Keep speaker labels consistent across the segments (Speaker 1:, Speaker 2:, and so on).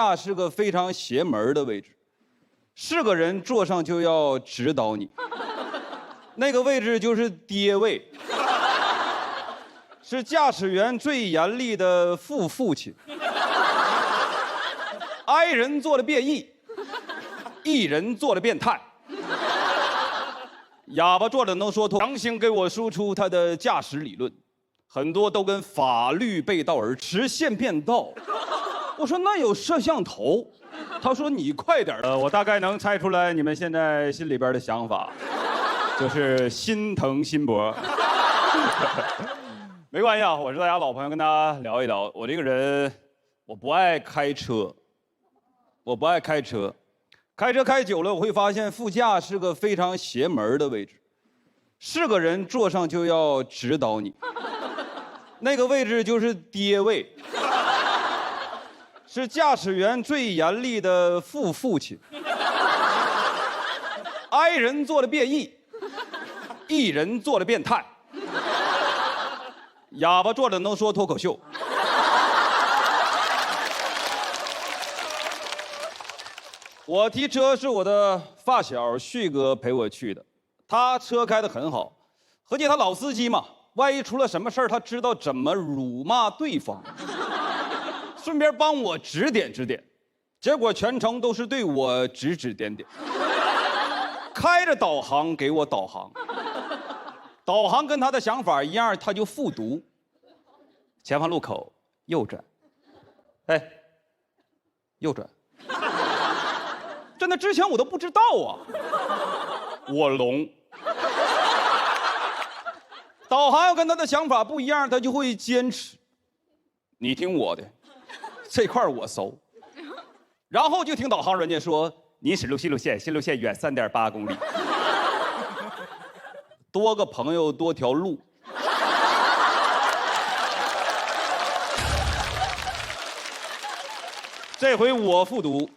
Speaker 1: 下是个非常邪门的位置，是个人坐上就要指导你。那个位置就是爹位，是驾驶员最严厉的父亲。I 人做了变异，E 人做了变态。哑巴坐着能说脱，强行给我输出他的驾驶理论，很多都跟法律背道而驰，线变道。我说那有摄像头，他说你快点。我大概能猜出来你们现在心里边的想法，就是心疼辛博。没关系啊，我是大家老朋友，跟大家聊一聊。我这个人，我不爱开车，开车开久了，我会发现副驾是个非常邪门的位置，是个人坐上就要指导你。那个位置就是爹位，是驾驶员最严厉的父亲。I 人做了变异，E 人做了变态。哑巴坐着能说脱口秀。我提车是我的发小旭哥陪我去的，他车开得很好，合计他老司机嘛，万一出了什么事儿，他知道怎么辱骂对方，顺便帮我指点指点。结果全程都是对我指指点点，开着导航给我导航，导航跟他的想法一样，他就复读。前方路口右转，哎，右转。真的，之前我都不知道啊，我聋。导航要跟他的想法不一样，他就会坚持。你听我的，这块我熟。然后就听导航软件说，您驶入新路线，新路线远3.8公里。多个朋友多条路。这回我复读。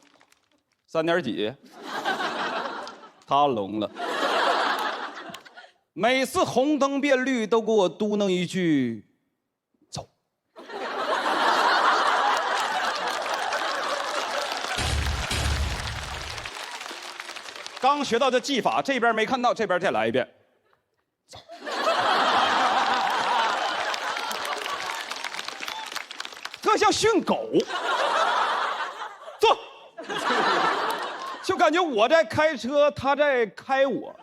Speaker 1: 3点几，他聋了。每次红灯变绿都给我嘟囔一句：“走。”刚学到这技法，这边没看到，这边再来一遍。走。特像训狗。坐。就感觉我在开车，他在开我。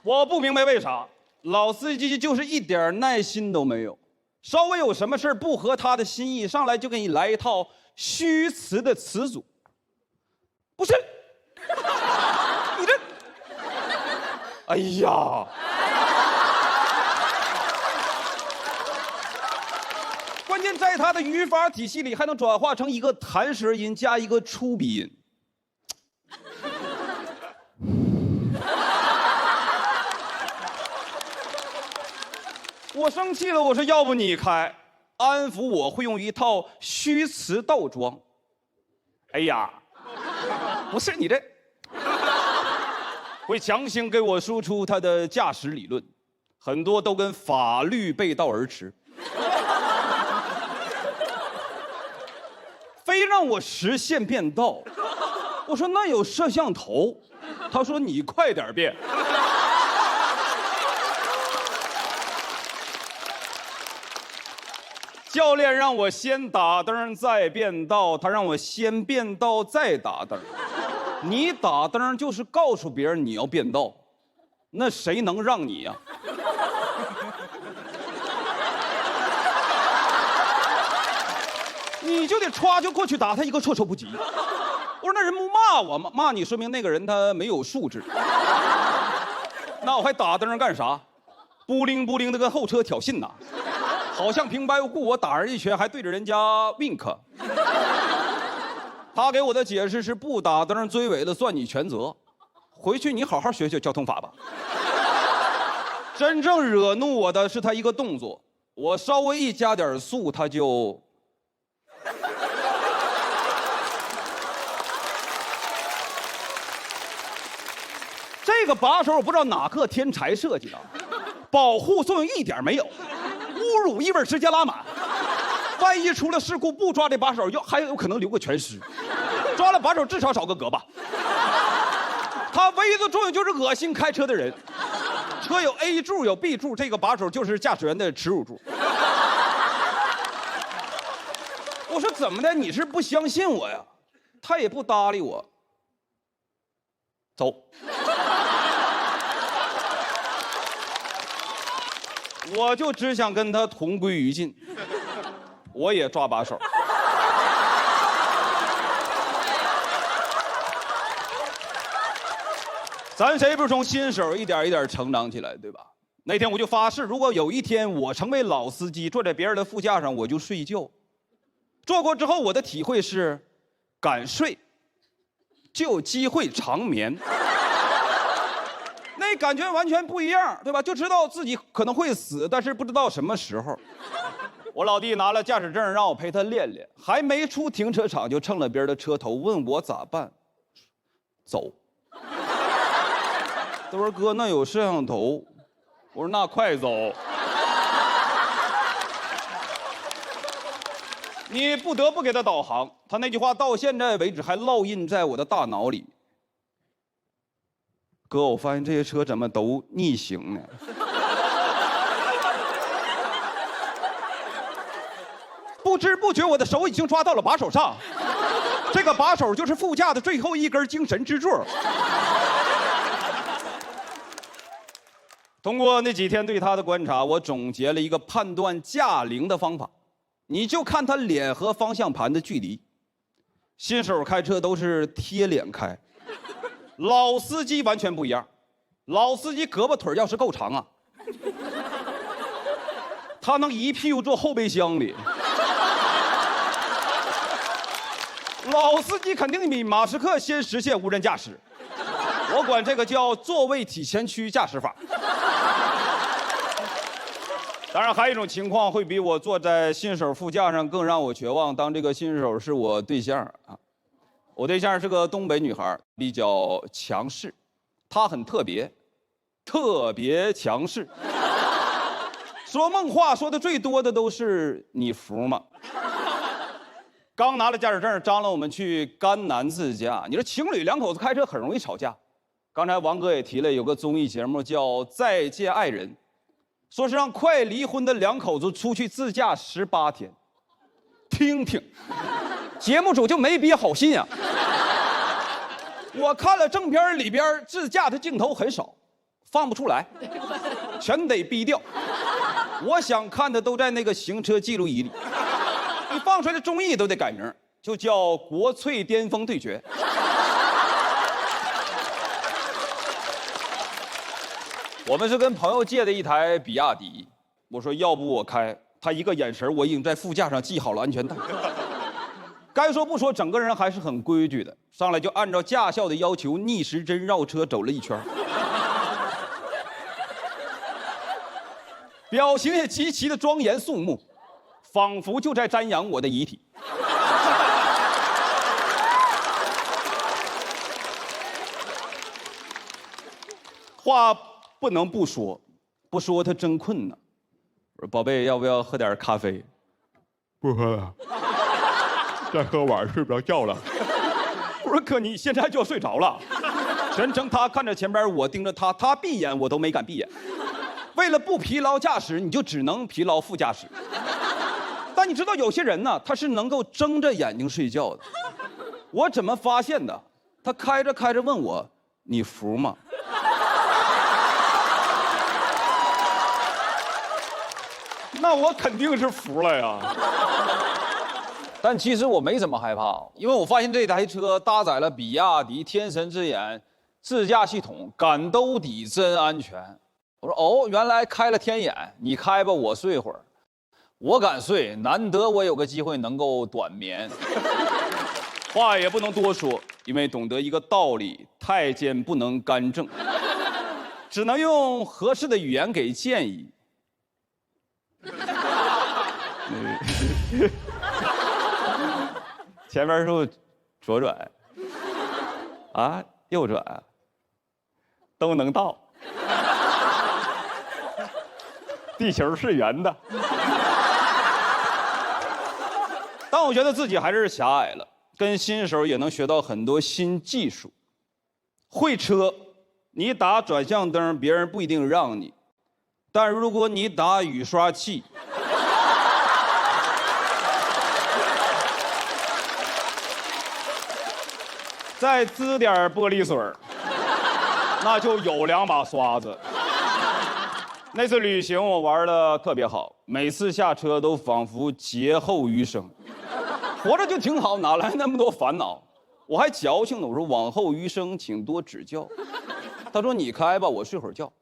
Speaker 1: 我不明白为啥老司机就是一点耐心都没有，稍微有什么事不合他的心意，上来就给你来一套虚词的词组。不是，你这，哎呀！关键在他的语法体系里还能转化成一个弹舌音加一个粗鼻音。我生气了，我说要不你开，安抚我会用一套虚词倒装。哎呀，不是你这，会强行给我输出他的驾驶理论，很多都跟法律背道而驰，非让我实现变道。我说那有摄像头，他说你快点变。教练让我先打灯再变道，他让我先变道再打灯。你打灯就是告诉别人你要变道，那谁能让你呀？你就得歘就过去打他一个措手不及。我说那人不骂我吗？骂你说明那个人他没有素质。那我还打灯干啥？不灵不灵的跟后车挑衅呐。好像平白无故我打人一拳，还对着人家 wink。他给我的解释是不打灯追尾了算你全责，回去你好好学学交通法吧。真正惹怒我的是他一个动作，我稍微一加点速，他就。这个把手我不知道哪个天才设计的，保护作用一点没有。侮辱意味直接拉满，万一出了事故不抓这把手，还有可能留个全尸。抓了把手至少少个胳膊。它唯一的作用就是恶心开车的人。车有 A 柱有 B 柱，这个把手就是驾驶员的耻辱柱。我说怎么的？你是不相信我呀？他也不搭理我。走。我就只想跟他同归于尽。我也抓把手。咱谁不是从新手一点一点成长起来，对吧？那天我就发誓，如果有一天我成为老司机，坐在别人的副驾上，我就睡觉。坐过之后，我的体会是，敢睡，就有机会长眠。那感觉完全不一样，对吧？就知道自己可能会死，但是不知道什么时候。我老弟拿了驾驶证，让我陪他练练，还没出停车场就蹭了别人的车头，问我咋办。走。他说哥，那有摄像头。我说那快走。你不得不给他导航，他那句话到现在为止还烙印在我的大脑里。哥，我发现这些车怎么都逆行呢？不知不觉我的手已经抓到了把手上，这个把手就是副驾的最后一根精神支柱。通过那几天对他的观察，我总结了一个判断驾龄的方法，你就看他脸和方向盘的距离。新手开车都是贴脸开，老司机完全不一样。老司机胳膊腿要是够长啊，他能一屁股坐后备箱里。老司机肯定比马斯克先实现无人驾驶，我管这个叫座位体前驱驾驶法。当然，还有一种情况会比我坐在新手副驾上更让我绝望。当这个新手是我对象啊，我对象是个东北女孩，比较强势，她很特别，特别强势。说梦话说的最多的都是你服吗？刚拿了驾驶证，张罗我们去甘南自驾。你说情侣两口子开车很容易吵架。刚才王哥也提了，有个综艺节目叫《再见爱人》。说是让快离婚的两口子出去自驾18天，听听，节目组就没憋好心呀。我看了正片里边自驾的镜头很少，放不出来，全得逼掉。我想看的都在那个行车记录仪里，你放出来的综艺都得改名，就叫《国粹巅峰对决》。我们是跟朋友借的一台比亚迪，我说要不我开，他一个眼神，我已经在副驾上系好了安全带。该说不说，整个人还是很规矩的，上来就按照驾校的要求逆时针绕车走了一圈，表情也极其的庄严肃穆，仿佛就在瞻仰我的遗体。话不能不说，不说他真困呢。我说宝贝，要不要喝点咖啡？
Speaker 2: 不喝了，再喝晚上睡不着觉了。
Speaker 1: 我说哥，你现在就要睡着了。全程他看着前边，我盯着他，他闭眼我都没敢闭眼。为了不疲劳驾驶，你就只能疲劳副驾驶。但你知道有些人呢，他是能够睁着眼睛睡觉的。我怎么发现的？他开着开着问我：“你服吗？”那我肯定是服了呀。但其实我没怎么害怕，因为我发现这台车搭载了比亚迪天神之眼自驾系统，敢兜底真安全。我说哦，原来开了天眼，你开吧，我睡会儿。我敢睡，难得我有个机会能够短眠。话也不能多说，因为懂得一个道理：太监不能干政，只能用合适的语言给建议。前面是左转，啊，右转，都能到。地球是圆的。但我觉得自己还是狭隘了，跟新手也能学到很多新技术。会车，你打转向灯，别人不一定让你；但如果你打雨刷器，再滋点玻璃水儿，那就有2把刷子。那次旅行我玩的特别好，每次下车都仿佛劫后余生。活着就挺好，哪来那么多烦恼？我还矫情呢，我说往后余生请多指教。他说你开吧，我睡会儿觉。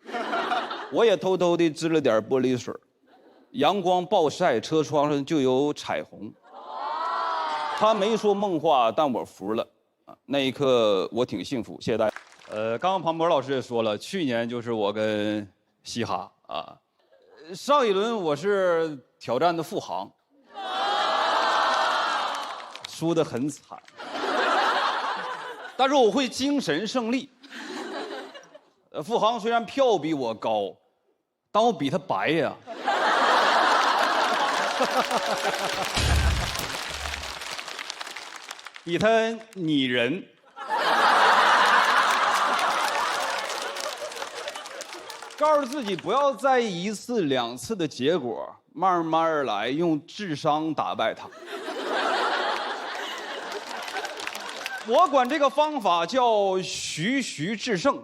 Speaker 1: 我也偷偷地滋了点玻璃水，阳光暴晒，车窗上就有彩虹。他没说梦话，但我服了。那一刻我挺幸福，谢谢大家。刚刚庞博老师也说了，去年就是我跟嘻哈啊，上一轮我是挑战的付航，输得很惨，但是我会精神胜利。付航虽然票比我高，但我比他白呀。比他拟人。告诉自己不要在意1次2次的结果，慢慢来，用智商打败他。我管这个方法叫徐徐制胜。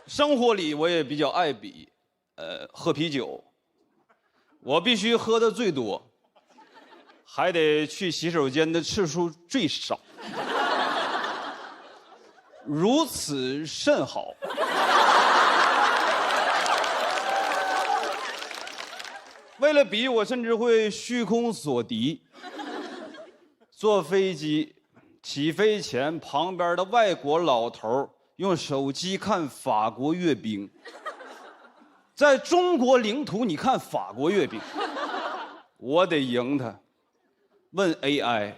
Speaker 1: 生活里我也比较爱比，喝啤酒，我必须喝的最多，还得去洗手间的次数最少，如此甚好。为了比，我甚至会虚空锁敌。坐飞机，起飞前旁边的外国老头用手机看法国阅兵。在中国领土，你看法国阅兵，我得赢他。问 AI，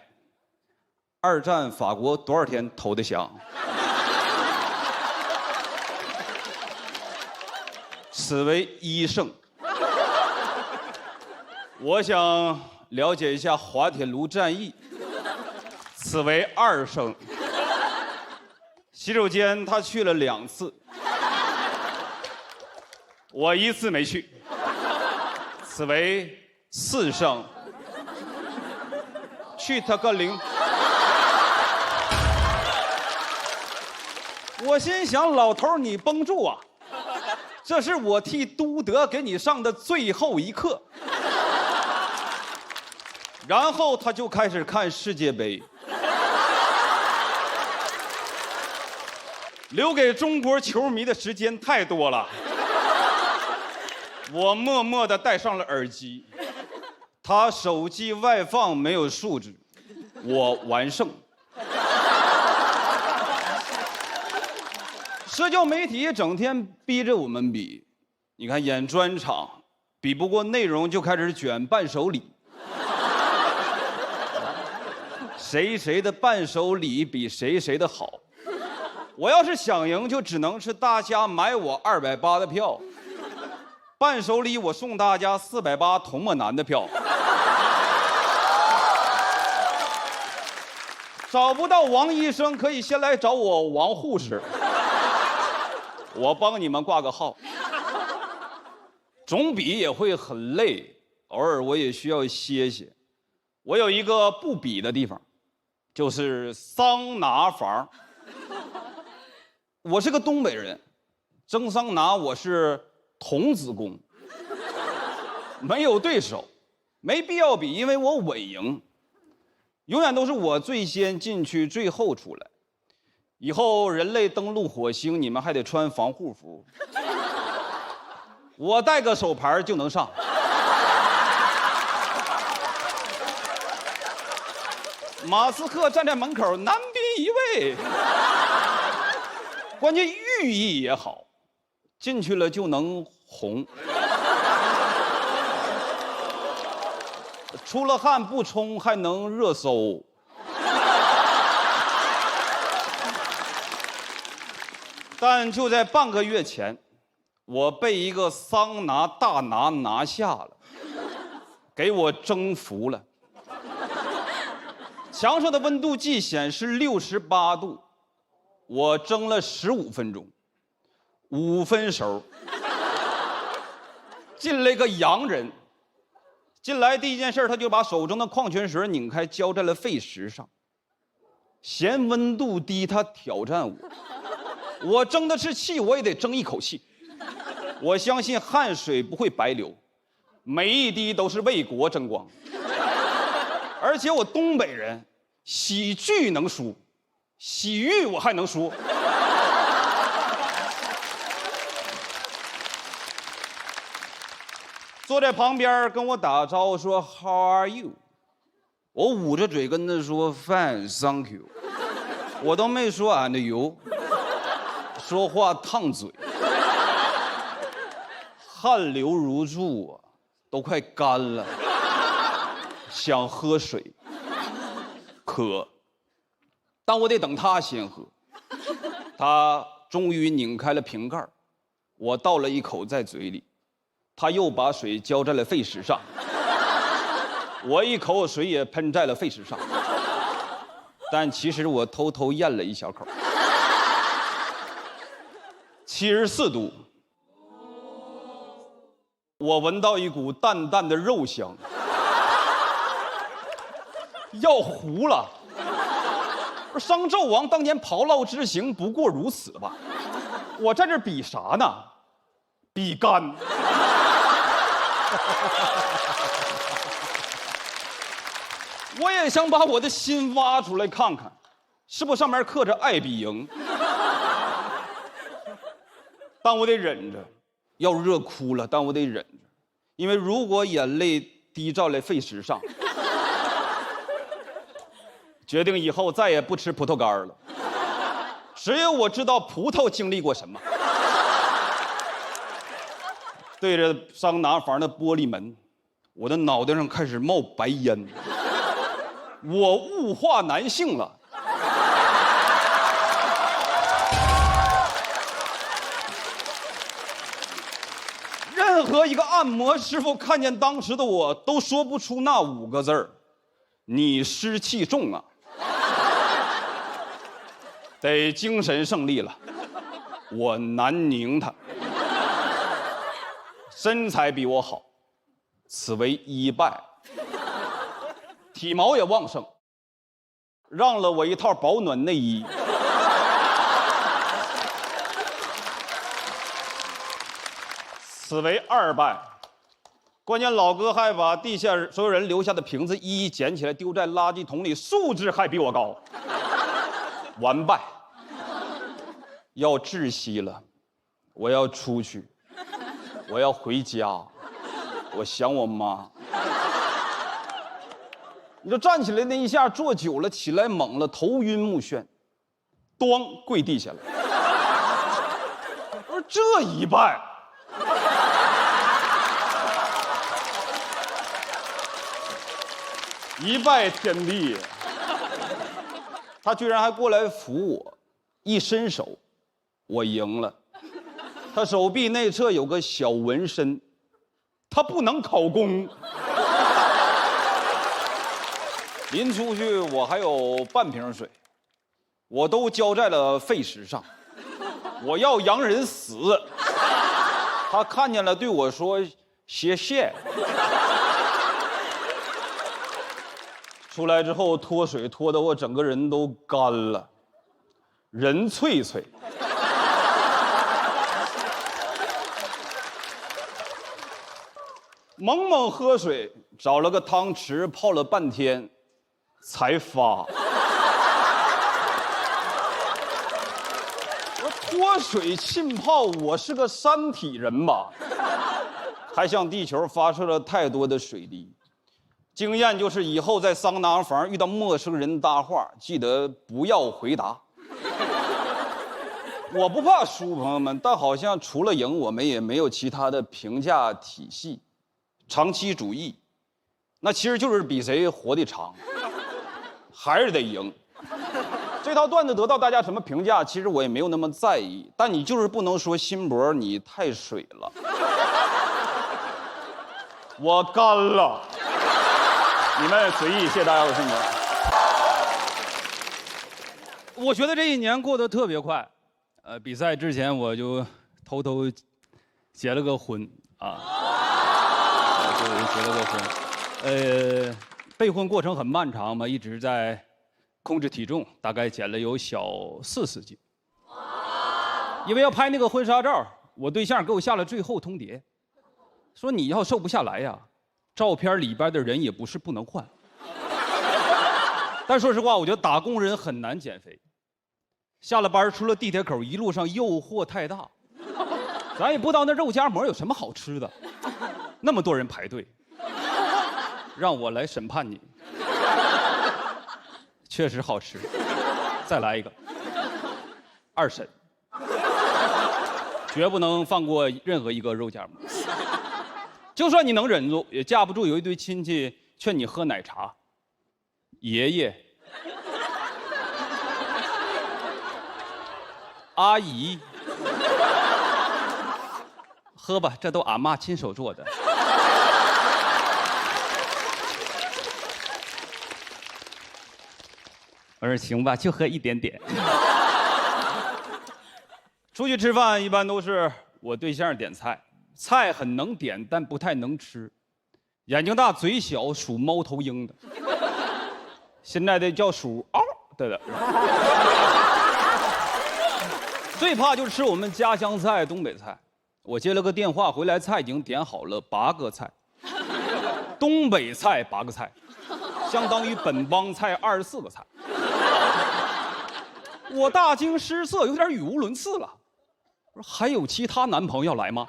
Speaker 1: 2战法国多少天投的降？此为1胜。我想了解一下滑铁卢战役，此为2胜。洗手间他去了2次，我1次没去，此为4胜。去他个零！我心想，老头你绷住啊，这是我替都德给你上的最后一课。然后他就开始看世界杯。留给中国球迷的时间太多了，我默默地戴上了耳机。他手机外放没有素质，我完胜。社交媒体整天逼着我们比，你看演专场，比不过内容就开始卷伴手礼。谁的伴手礼比谁的好。我要是想赢，就只能是大家买我280的票，伴手礼我送大家480童漠男的票。找不到王医生，可以先来找我王护士，我帮你们挂个号。总比也会很累，偶尔我也需要歇歇。我有一个不比的地方，就是桑拿房。我是个东北人，蒸桑拿我是童子功，没有对手，没必要比，因为我稳赢，永远都是我最先进去，最后出来。以后人类登陆火星，你们还得穿防护服，我带个手牌就能上。马斯克站在门口，男宾一位。关键寓意也好，进去了就能红。出了汗不冲还能热搜。但就在半个月前，我被一个桑拿大拿下了，给我征服了。墙上的温度计显示68度，我蒸了15分钟，5分熟。进来个洋人，进来第一件事他就把手中的矿泉水拧开，浇在了沸石上。嫌温度低，他挑战我。我争的是气，我也得争一口气。我相信汗水不会白流，每一滴都是为国争光。而且我东北人，喜剧能输，洗浴我还能输。坐在旁边跟我打招呼说 How are you？ 我捂着嘴跟他说 Fine, thank you。我都没说 and you， 说话烫嘴。汗流如注啊，都快干了，想喝水，渴，但我得等他先喝。他终于拧开了瓶盖，我倒了一口在嘴里，他又把水浇在了沸石上，我一口水也喷在了沸石上，但其实我偷偷咽了一小口。74度。我闻到一股淡淡的肉香，要糊了。商纣王当年刨涝之刑不过如此吧？我在这比啥呢？比干。我也想把我的心挖出来看看，是不是上面刻着爱比赢？但我得忍着。要热哭了，但我得忍着，因为如果眼泪滴到了沸石上，决定以后再也不吃葡萄干了。只有我知道葡萄经历过什么。对着桑拿房的玻璃门，我的脑袋上开始冒白烟，我物化男性了。任何一个按摩师傅看见当时的我，都说不出那5个字儿：你湿气重啊！得精神胜利了，我南宁他，身材比我好，此为一败。体毛也旺盛，让了我一套保暖内衣。此为2败，关键老哥还把地下所有人留下的瓶子一一捡起来丢在垃圾桶里，素质还比我高。完败，要窒息了，我要出去，我要回家，我想我妈。你就站起来那一下，坐久了，起来猛了，头晕目眩，咣跪地下了。我说这一败。一败天地，他居然还过来扶我，一伸手，我赢了。他手臂内侧有个小纹身，他不能考公。临出去我还有半瓶水，我都浇在了沸石上，我要洋人死。他看见了对我说谢谢。出来之后脱水，脱得我整个人都干了，人脆脆。猛猛喝水，找了个汤匙泡了半天，才发。我脱水浸泡，我是个山体人吧？还向地球发射了太多的水滴。经验就是以后在桑拿房遇到陌生人搭话，记得不要回答。我不怕输，朋友们，但好像除了赢，我们也没有其他的评价体系。长期主义，那其实就是比谁活得长，还是得赢。这套段子得到大家什么评价，其实我也没有那么在意。但你就是不能说辛博你太水了，我干了。你们随意，谢谢大家，我是辛博。我觉得这一年过得特别快，比赛之前我就偷偷结了个婚啊，就结了个婚，备婚过程很漫长嘛，一直在控制体重，大概减了有小40斤。因为要拍那个婚纱照，我对象给我下了最后通牒，说你要瘦不下来呀，照片里边的人也不是不能换。但说实话，我觉得打工人很难减肥。下了班出了地铁口，一路上诱惑太大，咱也不知道那肉夹馍有什么好吃的，那么多人排队，让我来审判你。确实好吃，再来一个，2审，绝不能放过任何一个肉夹馍。就算你能忍住，也架不住有一堆亲戚劝你喝奶茶。爷爷、阿姨，喝吧，这都俺妈亲手做的。我说行吧，就喝一点点。出去吃饭一般都是我对象点菜，菜很能点，但不太能吃，眼睛大嘴小，属猫头鹰的。现在的叫属嗷的。最怕就是吃我们家乡菜东北菜。我接了个电话回来，菜已经点好了8个菜，东北菜8个菜，相当于本帮菜24个菜。我大惊失色，有点语无伦次了。我说还有其他男朋友来吗？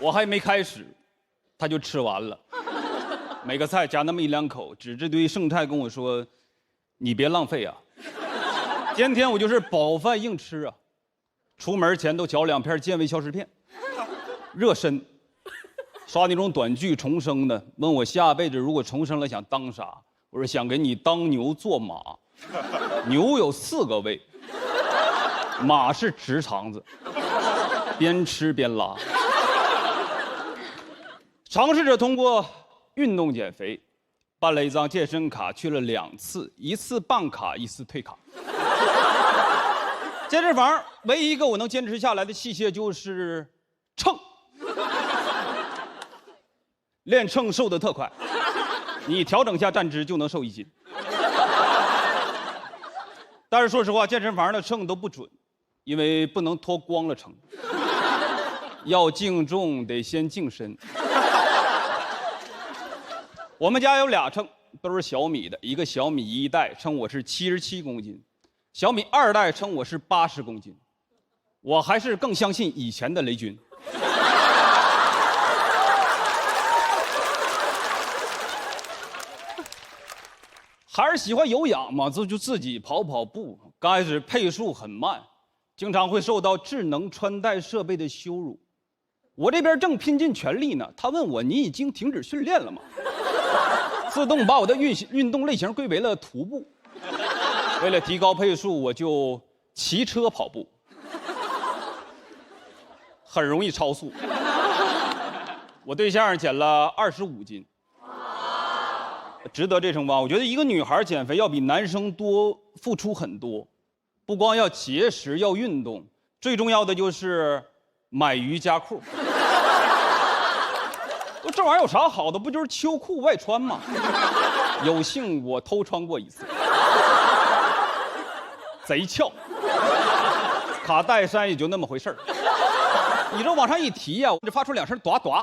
Speaker 1: 我还没开始，他就吃完了。每个菜夹那么1、2口，指着堆剩菜跟我说：“你别浪费啊！”天天我就是饱饭硬吃啊。出门前都嚼2片健胃消食片，热身。刷那种短剧重生的，问我下辈子如果重生了想当啥？我说想给你当牛做马。牛有4个胃，马是直肠子，边吃边拉。尝试着通过运动减肥，办了一张健身卡，去了2次，1次办卡，1次退卡。健身房唯一一个我能坚持下来的器械就是秤。练秤瘦得特快，你调整一下站姿就能瘦1斤。但是说实话，健身房的秤都不准，因为不能脱光了称。要净重得先净身。我们家有2秤，都是小米的，一个小米1代称我是77公斤，小米2代称我是80公斤。我还是更相信以前的雷军。还是喜欢有氧嘛，就自己跑跑步。刚开始配速很慢，经常会受到智能穿戴设备的羞辱。我这边正拼尽全力呢，他问我：“你已经停止训练了吗？”自动把我的运动类型归为了徒步。为了提高配速，我就骑车跑步，很容易超速。我对象减了25斤。值得这称吧？我觉得一个女孩减肥要比男生多付出很多，不光要节食，要运动，最重要的就是买瑜伽裤。这玩意儿有啥好的？不就是秋裤外穿吗？有幸我偷穿过1次，贼翘，卡戴珊也就那么回事儿。你这往上一提呀，我就发出2声呱呱，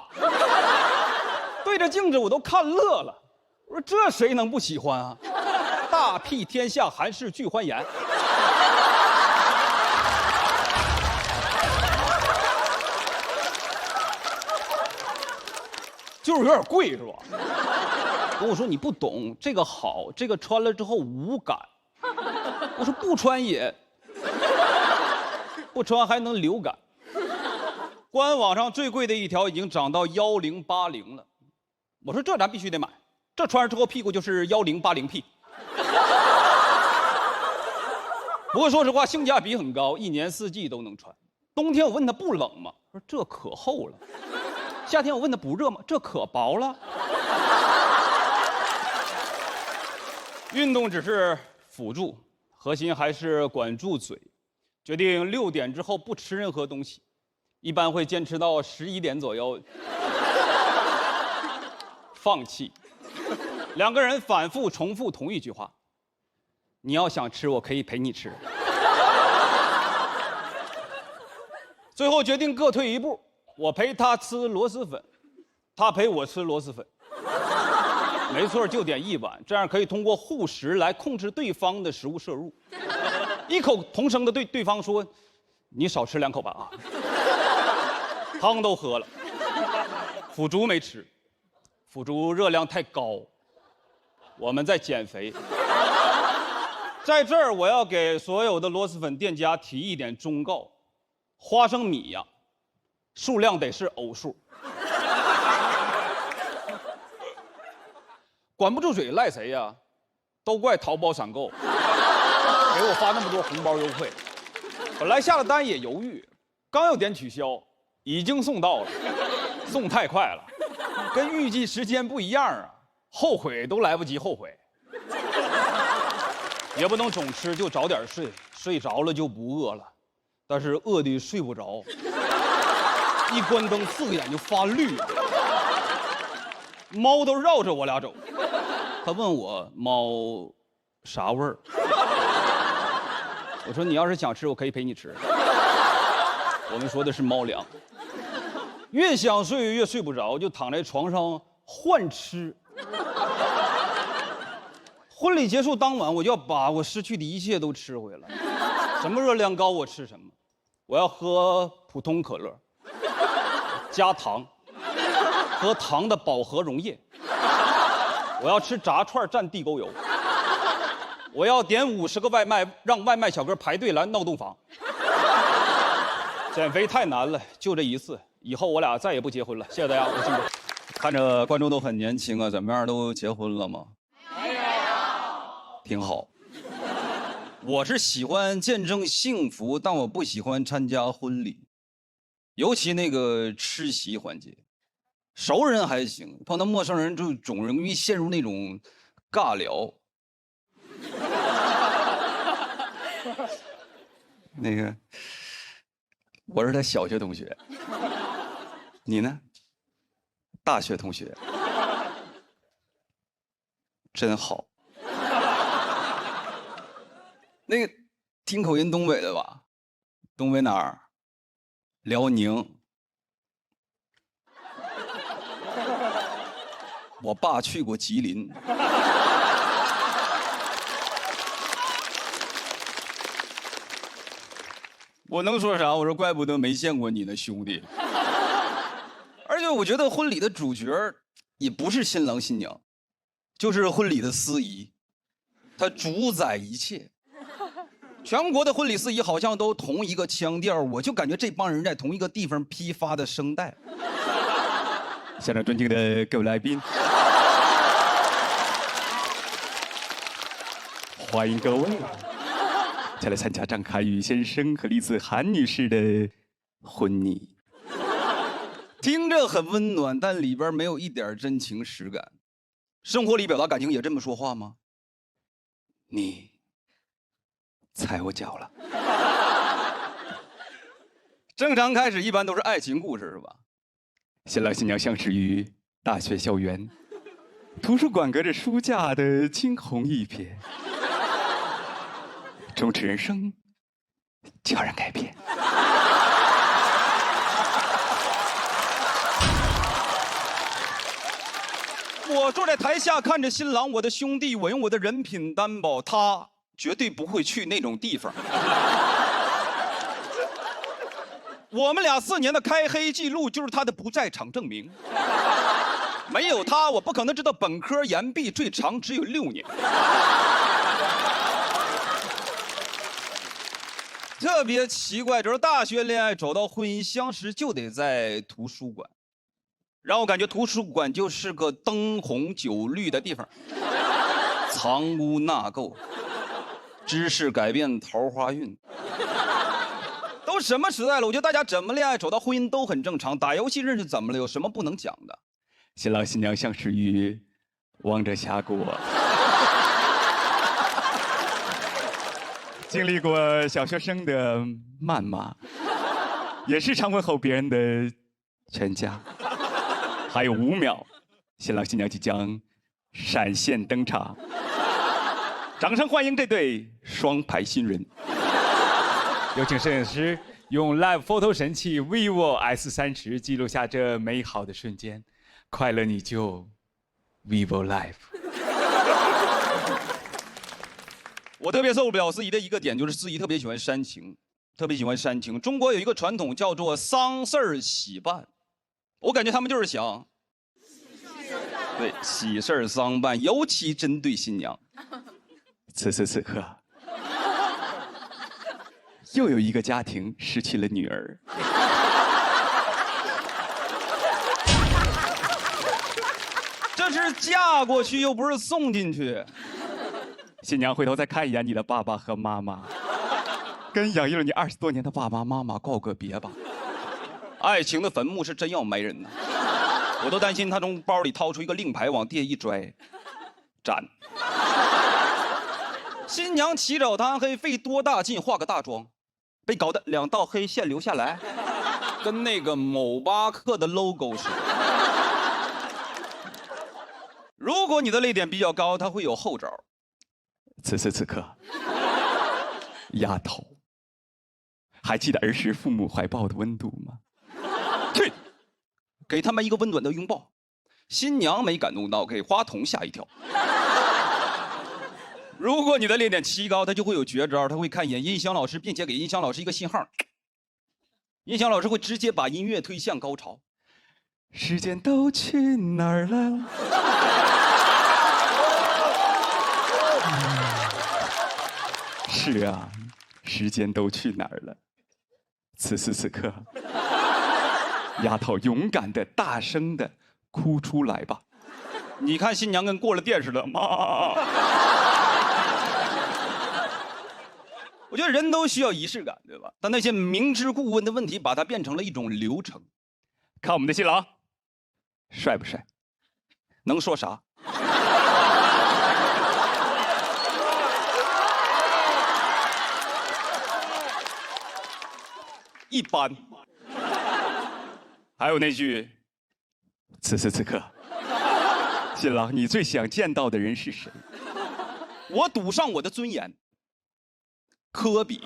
Speaker 1: 对着镜子我都看乐了。我说这谁能不喜欢啊？大庇天下寒士俱欢颜。就是有点贵是吧？跟我说你不懂这个好，这个穿了之后无感。我说不穿也，不穿还能流感。官网上最贵的一条已经涨到1080了。我说这咱必须得买，这穿上之后屁股就是1080P。不过说实话，性价比很高，一年四季都能穿。冬天我问他不冷吗？说这可厚了。夏天我问他不热吗？这可薄了。运动只是辅助，核心还是管住嘴。决定6点之后不吃任何东西，一般会坚持到11点左右，放弃。2个人反复重复同一句话：你要想吃，我可以陪你吃。最后决定各退一步，我陪他吃螺蛳粉，他陪我吃螺蛳粉。没错，就点1碗，这样可以通过护食来控制对方的食物摄入。异口同声地对对方说：“你少吃2口吧啊。”汤都喝了，腐竹没吃，腐竹热量太高，我们在减肥。在这儿，我要给所有的螺蛳粉店家提一点忠告：花生米呀，数量得是偶数。管不住嘴赖谁呀？都怪淘宝闪购，给我发那么多红包优惠。本来下了单也犹豫，刚要点取消，已经送到了，送太快了，跟预计时间不一样啊，后悔都来不及后悔。也不能总吃，就早点睡，睡着了就不饿了，但是饿的睡不着，一关灯4个眼就发绿，猫都绕着我俩走。他问我猫啥味儿，我说你要是想吃，我可以陪你吃。我们说的是猫粮。越想睡越睡不着，就躺在床上幻吃。婚礼结束当晚，我就要把我失去的一切都吃回来。什么热量高我吃什么，我要喝普通可乐，加糖，喝糖的饱和溶液。我要吃炸串蘸地沟油，我要点50个外卖，让外卖小哥排队来闹洞房。减肥太难了，就这一次，以后我俩再也不结婚了。谢谢大家，我辛苦。看着观众都很年轻啊，怎么样，都结婚了吗？没有。挺好。我是喜欢见证幸福，但我不喜欢参加婚礼，尤其那个吃席环节。熟人还行，碰到陌生人就总容易陷入那种尬聊。那个，我是他小学同学，你呢？大学同学，真好。那个，听口音东北的吧？东北哪儿？辽宁。我爸去过吉林。我能说啥？我说怪不得没见过你呢，兄弟。而且我觉得婚礼的主角也不是新郎新娘，就是婚礼的司仪，他主宰一切。全国的婚礼司仪好像都同一个腔调，我就感觉这帮人在同一个地方批发的声带。现场尊敬的各位来宾，欢迎各位前来参加张凯宇先生和李子涵女士的婚礼。听着很温暖，但里边没有一点真情实感。生活里表达感情也这么说话吗？你踩我脚了。正常开始一般都是爱情故事，是吧？新郎新娘相识于大学校园，图书馆隔着书架的惊鸿一瞥，从此人生悄然改变。我坐在台下看着新郎，我的兄弟，我用我的人品担保，他绝对不会去那种地方。我们俩4年的开黑记录就是他的不在场证明。没有他，我不可能知道本科延毕最长只有6年。特别奇怪，就是大学恋爱走到婚姻相识就得在图书馆，让我感觉图书馆就是个灯红酒绿的地方，藏污纳垢，知识改变桃花运。都什么时代了？我觉得大家怎么恋爱走到婚姻都很正常，打游戏认识怎么了？有什么不能讲的？新郎新娘相识于王者峡谷，经历过小学生的谩骂，也是常问候别人的全家。还有5秒，新郎新娘即将闪现登场，掌声欢迎这对双排新人。
Speaker 3: 有请摄影师用 Live Photo 神器 vivo S30记录下这美好的瞬间，快乐你就 vivo Live。
Speaker 1: 我特别受不了司仪的一个点，就是司仪特别喜欢煽情，特别喜欢煽情。中国有一个传统叫做丧事儿喜办，我感觉他们就是想，对，喜事儿丧办，尤其针对新娘。此时此刻，又有一个家庭失去了女儿。这是嫁过去，又不是送进去。新娘回头再看一眼你的爸爸和妈妈，跟养育了你20多年的爸爸妈妈告个别吧。爱情的坟墓是真要埋人呐！我都担心他从包里掏出一个令牌往地下一拽，斩。新娘起早贪黑，费多大劲化个大妆，被搞得2道黑线留下来，跟那个某巴克的 logo 似的。如果你的泪点比较高，它会有后招。此时此刻，丫头，还记得儿时父母怀抱的温度吗？去，给他们一个温暖的拥抱。新娘没感动到，给花童吓一跳。如果你的泪点奇高，他就会有绝招，他会看一眼音响老师，并且给音响老师一个信号。音响老师会直接把音乐推向高潮。时间都去哪儿了？是啊，时间都去哪儿了？此时此刻，丫头勇敢的、大声的哭出来吧！你看新娘跟过了电似的，妈！我觉得人都需要仪式感，对吧？但那些明知故问的问题，把它变成了一种流程。看我们的新郎，帅不帅？能说啥？一般。还有那句：此时此刻，新郎，你最想见到的人是谁？我赌上我的尊严。科比。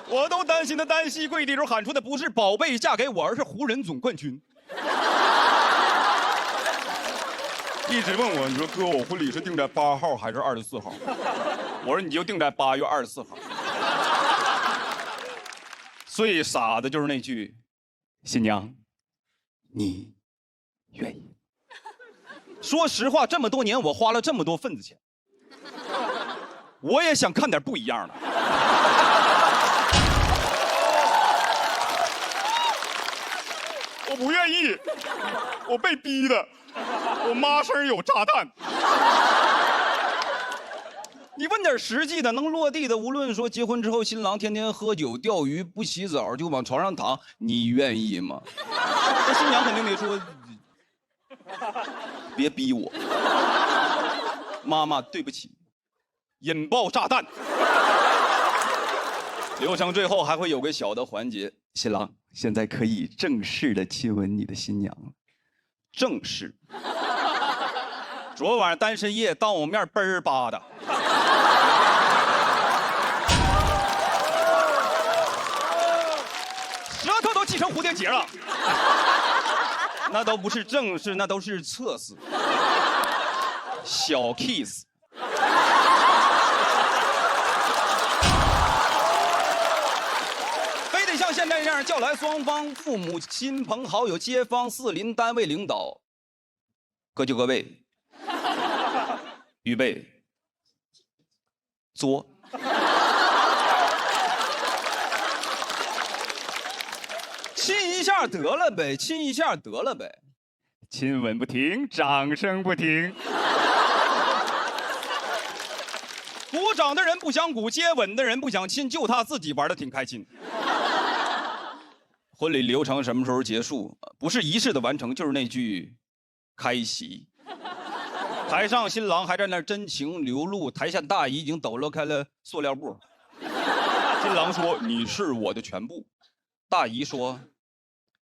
Speaker 1: 我都担心他单膝跪地时候喊出的不是宝贝嫁给我，而是湖人总冠军。一直问我，你说哥，我婚礼是定在8号还是24号？我说你就定在8月24号。最傻的就是那句：“新娘，你愿意？”说实话，这么多年我花了这么多份子钱，我也想看点不一样的。我不愿意，我被逼的，我妈身上有炸弹。你问点实际的，能落地的，无论说结婚之后新郎天天喝酒钓鱼不洗澡就往床上躺，你愿意吗？那新娘肯定得说，别逼我，妈妈对不起，引爆炸弹。流程最后还会有个小的环节，新郎现在可以正式的亲吻你的新娘了，正式。昨晚单身夜当我面嘣儿吧的。舌头都气成蝴蝶结了，那都不是正式，那都是测试，小 kiss。非得像现在这样叫来双方父母亲朋好友街坊四邻单位领导，各就各位，预备，作。亲一下得了呗，亲一下得了呗。
Speaker 3: 亲吻不停，掌声不停。
Speaker 1: 鼓掌的人不想鼓，接吻的人不想亲，就他自己玩的挺开心。婚礼流程什么时候结束？不是仪式的完成，就是那句开席。台上新郎还在那儿真情流露，台下大姨已经抖落开了塑料布。新郎说：“你是我的全部。”大姨说：“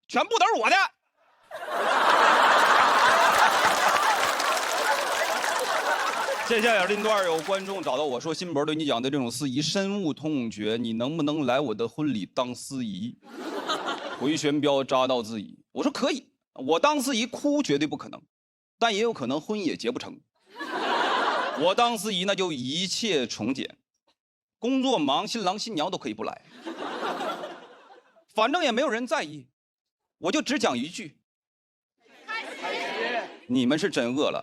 Speaker 1: 全部都是我的。”接下来这段有观众找到我说：“辛博对你讲的这种司仪深恶痛绝，你能不能来我的婚礼当司仪？”回旋镖扎到自己，我说可以，我当司仪哭绝对不可能，但也有可能婚也结不成。我当司仪那就一切从简，工作忙，新郎新娘都可以不来，反正也没有人在意，我就只讲一句：你们是真饿了。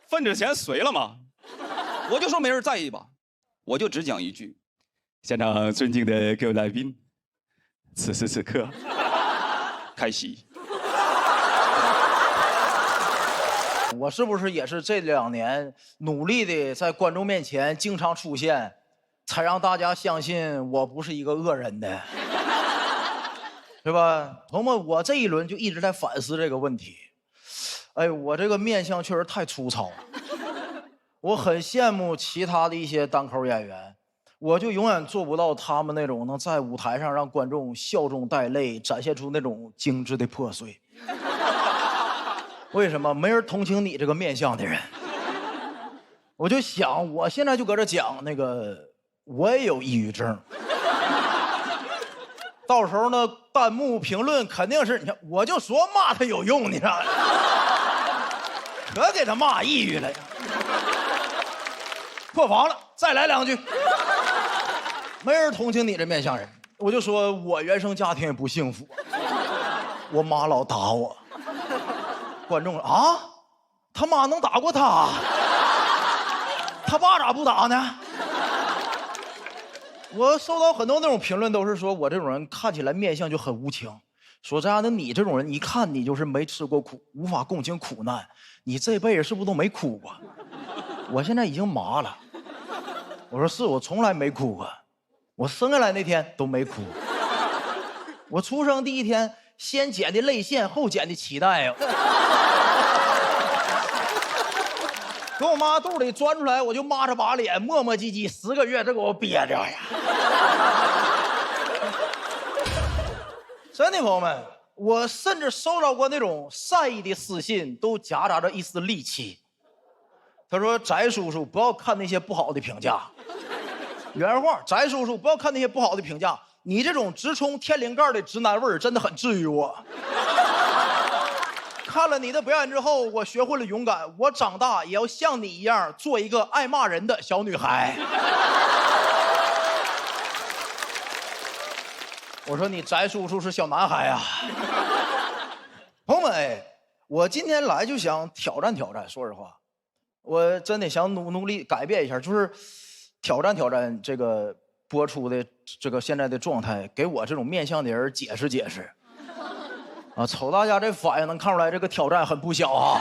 Speaker 1: 份子钱随了吗？我就说没人在意吧，我就只讲一句：
Speaker 3: 现场尊敬的各位来宾，此时此刻，
Speaker 1: 开席。
Speaker 4: 我是不是也是这2年努力的在观众面前经常出现，才让大家相信我不是一个恶人的，对吧？朋友们，我这一轮就一直在反思这个问题。哎，我这个面相确实太粗糙了，我很羡慕其他的一些单口演员，我就永远做不到他们那种能在舞台上让观众笑中带泪，展现出那种精致的破碎。为什么？没人同情你这个面相的人。我就想，我现在就搁这讲那个，我也有抑郁症。到时候呢，弹幕评论肯定是，你看，我就说骂他有用，你知道吗？可给他骂抑郁了。破防了，再来2句。没人同情你这面相人。我就说我原生家庭也不幸福，我妈老打我。观众啊，他妈能打过他？他爸咋不打呢？我收到很多那种评论，都是说我这种人看起来面相就很无情，说这样的你这种人，一看你就是没吃过苦，无法共情苦难，你这辈子是不是都没哭过？我现在已经麻了。我说是，我从来没哭过，我生下来那天都没哭，我出生第1天先剪的泪腺，后剪的脐带呀。从我妈肚里钻出来，我就抹着把脸，磨磨唧唧10个月，这给我憋着呀！真的，朋友们，我甚至收到过那种善意的私信，都夹杂着一丝戾气。他说：“翟叔叔，不要看那些不好的评价。”原话：“翟叔叔，不要看那些不好的评价，你这种直冲天灵盖的直男味儿真的很治愈我。”看了你的表演之后，我学会了勇敢。我长大也要像你一样，做一个爱骂人的小女孩。我说你翟叔叔是小男孩啊。朋友们，哎，我今天来就想挑战挑战。说实话，我真的想努力改变一下，就是挑战挑战这个播出的这个现在的状态，给我这种面相的人解释解释。啊，瞅大家这反应能看出来，这个挑战很不小啊。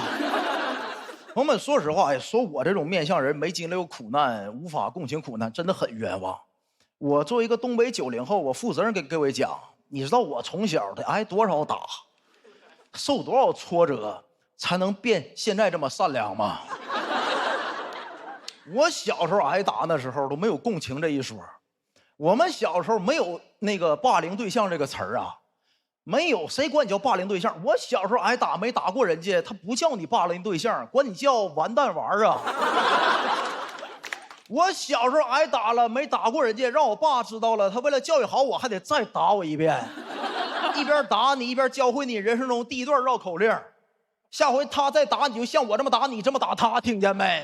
Speaker 4: 朋友们，说实话，说我这种面相人没经历过苦难，无法共情苦难，真的很冤枉。我作为一个东北90后，我负责任跟各位讲，你知道我从小的挨多少打，受多少挫折，才能变现在这么善良吗？我小时候挨打那时候都没有共情这一说，我们小时候没有那个霸凌对象这个词儿啊。没有，谁管你叫霸凌对象？我小时候挨打没打过人家，他不叫你霸凌对象，管你叫完蛋玩啊！我小时候挨打了没打过人家，让我爸知道了，他为了教育好我，还得再打我一遍，一边打你一边教会你人生中第一段绕口令。下回他再打你，就像我这么打你，这么打他，听见没？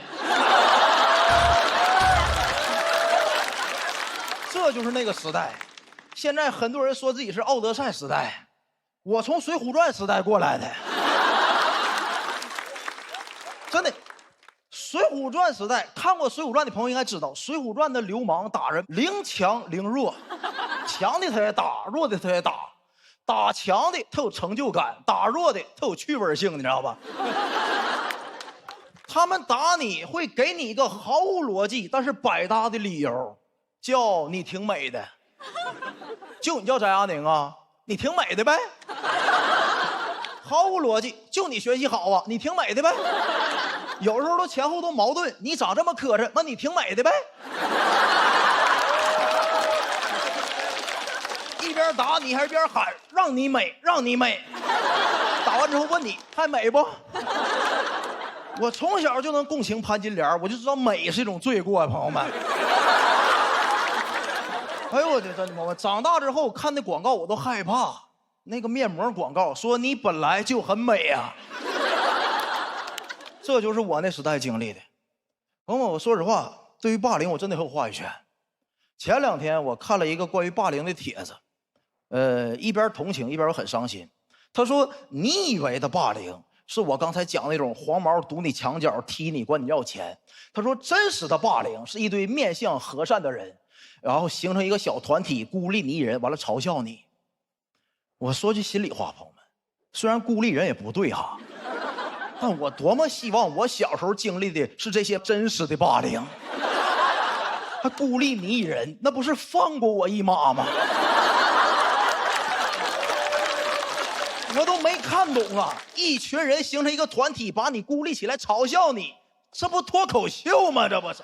Speaker 4: 这就是那个时代。现在很多人说自己是奥德赛时代。我从《水浒传》时代过来的，真的，《水浒传》时代看过《水浒传》的朋友应该知道，《水浒传》的流氓打人零强零弱，强的他也打，弱的他也打，打强的他有成就感，打弱的他有趣味性，你知道吧？他们打你会给你一个毫无逻辑但是百搭的理由，叫你挺美的。就你叫翟亚宁啊，你挺美的呗。毫无逻辑，就你学习好啊，你挺美的呗。有时候都前后都矛盾，你长这么磕碜，那你挺美的呗。一边打你还一边喊让你美，让你美。打完之后问你还美不？我从小就能共情潘金莲，我就知道美是一种罪过啊，朋友们。哎呦我的真的朋友们，长大之后看那广告我都害怕，那个面膜广告说你本来就很美啊。这就是我那时代经历的。朋友们，我说实话，对于霸凌我真的很有话语权。前2天我看了一个关于霸凌的帖子，一边同情一边又很伤心。他说你以为的霸凌是我刚才讲那种黄毛堵你墙角踢你管你要钱，他说真实的霸凌是一堆面相和善的人，然后形成一个小团体孤立你一人，完了嘲笑你。我说句心里话，朋友们，虽然孤立人也不对哈，但我多么希望我小时候经历的是这些真实的霸凌。他孤立你一人，那不是放过我一马吗？我都没看懂啊！一群人形成一个团体，把你孤立起来嘲笑你，这不脱口秀吗？这不是？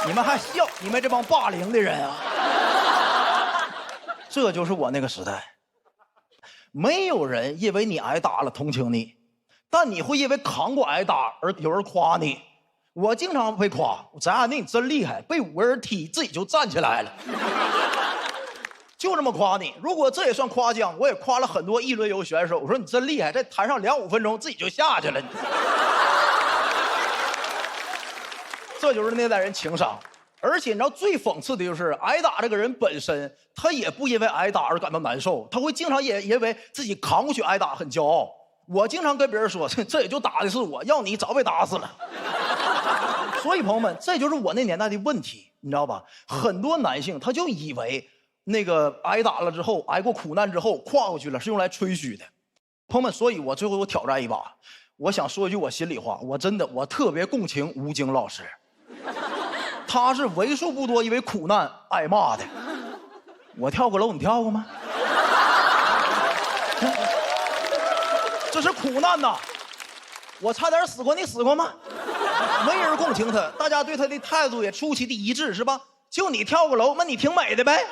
Speaker 4: 你们还笑？你们这帮霸凌的人啊！这就是我那个时代。没有人因为你挨打了同情你，但你会因为扛过挨打而有人夸你。我经常被夸，翟亚宁你真厉害，被5个人踢自己就站起来了，就这么夸你。如果这也算夸奖，我也夸了很多一轮游选手，我说你真厉害，在台上2-5分钟自己就下去了。这就是那代人情商。而且你知道最讽刺的就是挨打这个人本身，他也不因为挨打而感到难受，他会经常也因为自己扛过去挨打很骄傲。我经常跟别人说，这也就打的是我，要你早被打死了。所以朋友们，这就是我那年代的问题，你知道吧？很多男性他就以为那个挨打了之后，挨过苦难之后跨过去了是用来吹嘘的。朋友们，所以我最后我挑战一把，我想说一句我心里话，我特别共情吴京老师，他是为数不多因为苦难挨骂的。我跳过楼，你跳过吗？这是苦难呐！我差点死过，你死过吗？没人共情他，大家对他的态度也出奇的一致，是吧？就你跳过楼，那你挺美的呗。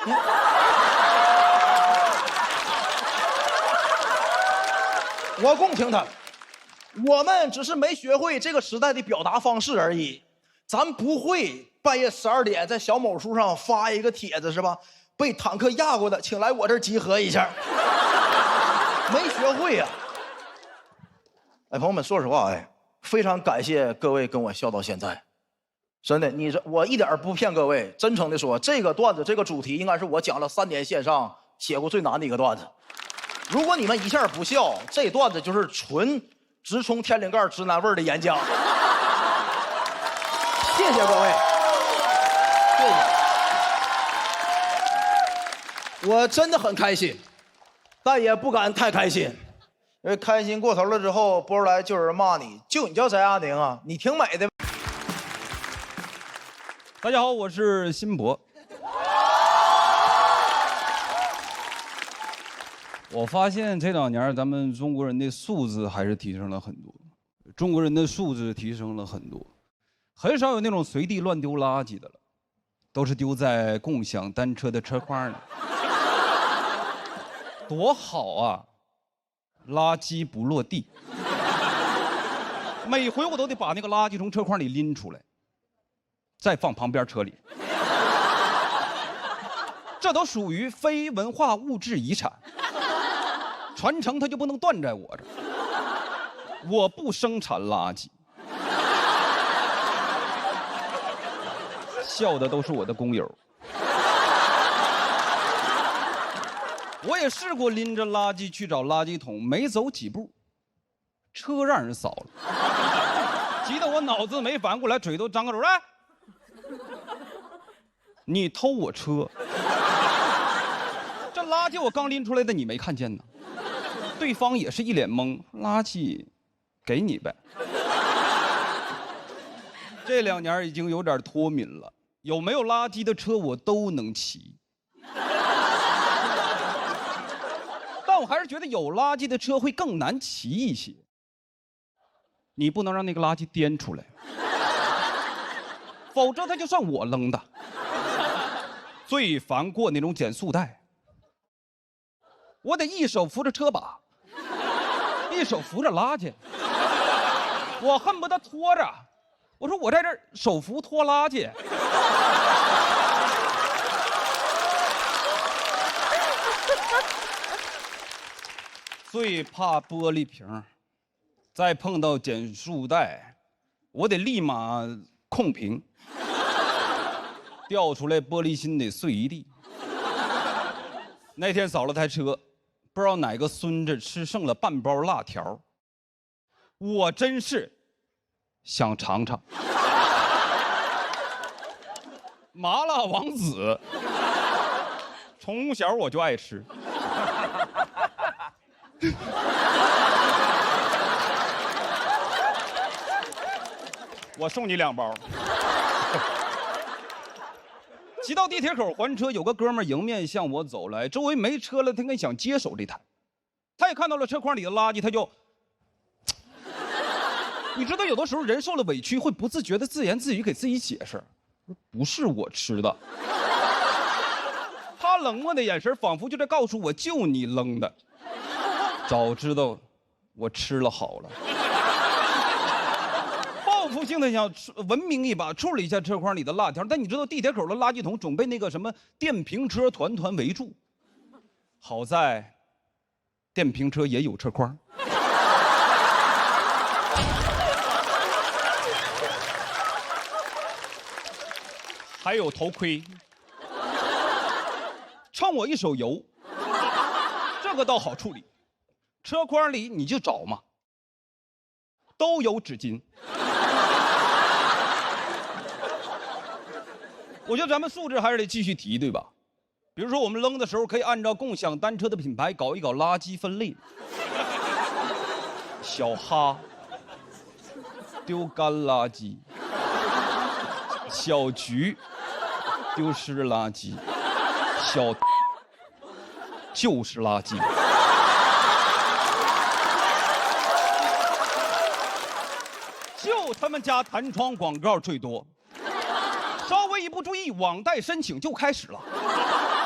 Speaker 4: 我共情他，我们只是没学会这个时代的表达方式而已。咱不会半夜12点在小某书上发一个帖子，是吧？被坦克压过的，请来我这儿集合一下。没学会呀。哎，朋友们，说实话，非常感谢各位跟我笑到现在，真的，我一点不骗各位，真诚的说，这个段子这个主题应该是我讲了3年线上写过最难的一个段子。如果你们一下不笑，这段子就是纯直冲天灵盖直男味的演讲。谢谢各位，谢谢。我真的很开心，但也不敢太开心。因为开心过头了之后，播出来就有人骂你，就你叫翟亚宁啊，你挺美的。
Speaker 1: 大家好，我是辛博。我发现这2年咱们中国人的素质还是提升了很多，中国人的素质提升了很多，很少有那种随地乱丢垃圾的了，都是丢在共享单车的车筐里。多好啊！垃圾不落地，每回我都得把那个垃圾从车筐里拎出来，再放旁边车里。这都属于非文化物质遗产，传承它就不能断在我这儿。我不生产垃圾，笑的都是我的工友。我也试过拎着垃圾去找垃圾桶，没走几步，车让人扫了，急得我脑子没反过来，嘴都张个出来。你偷我车，这垃圾我刚拎出来的，你没看见呢？对方也是一脸懵，垃圾给你呗。这2年已经有点脱敏了，有没有垃圾的车我都能骑。但我还是觉得有垃圾的车会更难骑一些。你不能让那个垃圾颠出来，否则它就算我扔的。最烦过那种减速带，我得一手扶着车把，一手扶着垃圾，我恨不得拖着。我说我在这儿手扶拖垃圾。最怕玻璃瓶，再碰到减速带，我得立马控屏，掉出来玻璃心得碎一地。那天扫了台车，不知道哪个孙子吃剩了半包辣条，我真是想尝尝麻辣王子，从小我就爱吃。我送你2包。骑到地铁口还车，有个哥们迎面向我走来，周围没车了，他跟想接手这台。他也看到了车筐里的垃圾，他就，你知道有的时候人受了委屈会不自觉的自言自语给自己解释，不是我吃的。他冷漠的眼神仿佛就在告诉我，就你扔的。早知道我吃了好了。报复性的想文明一把，处理一下车筐里的辣条。但你知道地铁口的垃圾桶总被那个什么电瓶车团团围住，好在电瓶车也有车筐。还有头盔，趁我一手油，这个倒好处理。车筐里你就找嘛，都有纸巾。我觉得咱们素质还是得继续提，对吧？比如说我们扔的时候，可以按照共享单车的品牌搞一搞垃圾分类。小哈丢干垃圾，小菊丢湿垃圾，小就是垃圾。就他们家弹窗广告最多，稍微一不注意，网贷申请就开始了。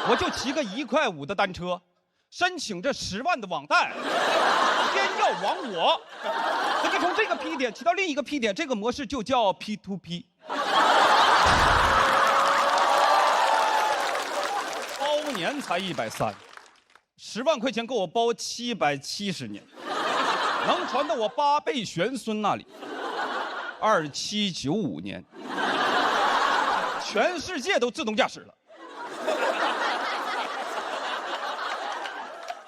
Speaker 1: 我就骑个1块5的单车，申请这10万的网贷，偏要网我。我就从这个 P 点骑到另一个 P 点，这个模式就叫 P2P。包年才130，10万块钱够我包770年，能传到我8辈玄孙那里。2795年，全世界都自动驾驶了，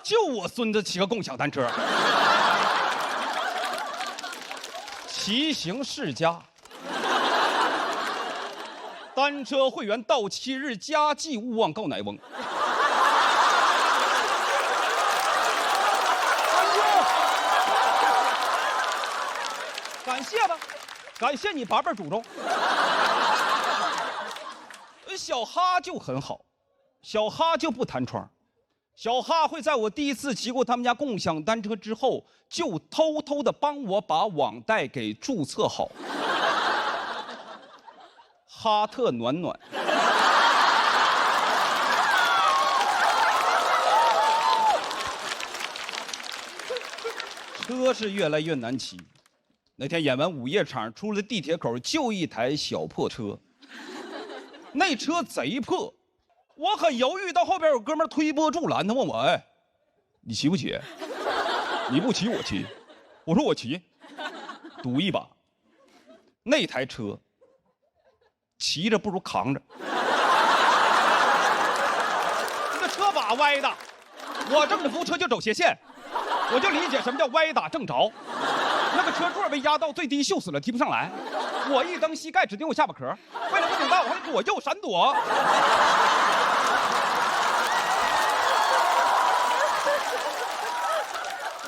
Speaker 1: 就我孙子骑个共享单车，骑行世家，单车会员到期日加计勿忘告乃翁。感谢吧，感谢你8辈祖宗。小哈就很好，小哈就不弹窗，小哈会在我第一次骑过他们家共享单车之后，就偷偷的帮我把网贷给注册好。哈特暖暖。车是越来越难骑。那天演完午夜场，出了地铁口就一台小破车，那车贼破，我很犹豫，到后边有哥们推波助澜，他问我：“哎，你骑不骑？你不骑我骑。”我说：“我骑，赌一把。”那台车骑着不如扛着，那车把歪的，我正着扶车就走斜线，我就理解什么叫歪打正着。那个车座被压到最低，锈死了，提不上来。我一蹬膝盖，指定我下巴壳。为了不顶到，我还得左右闪躲。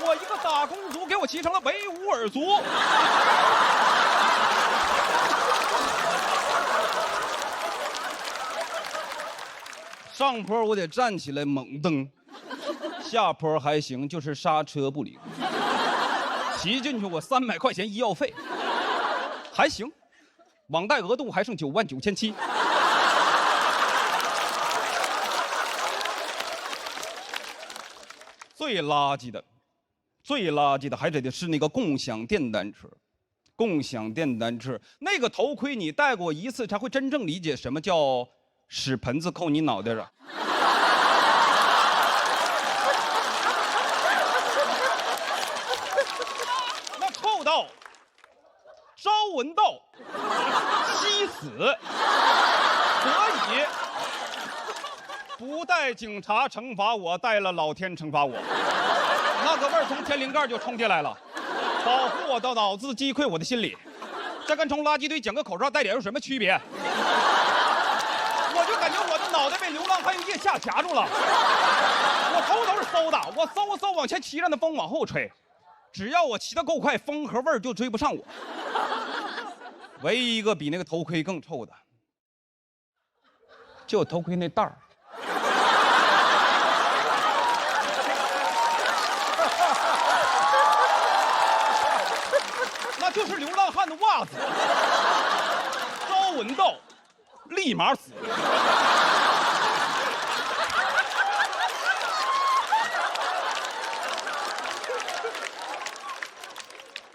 Speaker 1: 我一个打工族给我骑成了维吾尔族。上坡我得站起来猛蹬，下坡还行，就是刹车不灵。骑进去我300块钱医药费，还行，网贷额度还剩99700。最垃圾的还得是那个共享电单车。共享电单车那个头盔你戴过一次，才会真正理解什么叫屎盆子扣你脑袋上。那臭到朝闻道夕死，所以不带警察惩罚我，带了老天惩罚我。那个味儿从天灵盖就冲进来了，保护我的脑子，击溃我的心理。这跟从垃圾堆捡个口罩带点有什么区别？我就感觉我的脑袋被流浪汉用腋下夹住了，我头都是馊的，我嗖往前骑，让那风往后吹。只要我骑得够快，风和味儿就追不上我。唯一一个比那个头盔更臭的，就头盔那袋儿。那就是流浪汉的袜子，朝闻道，立马死。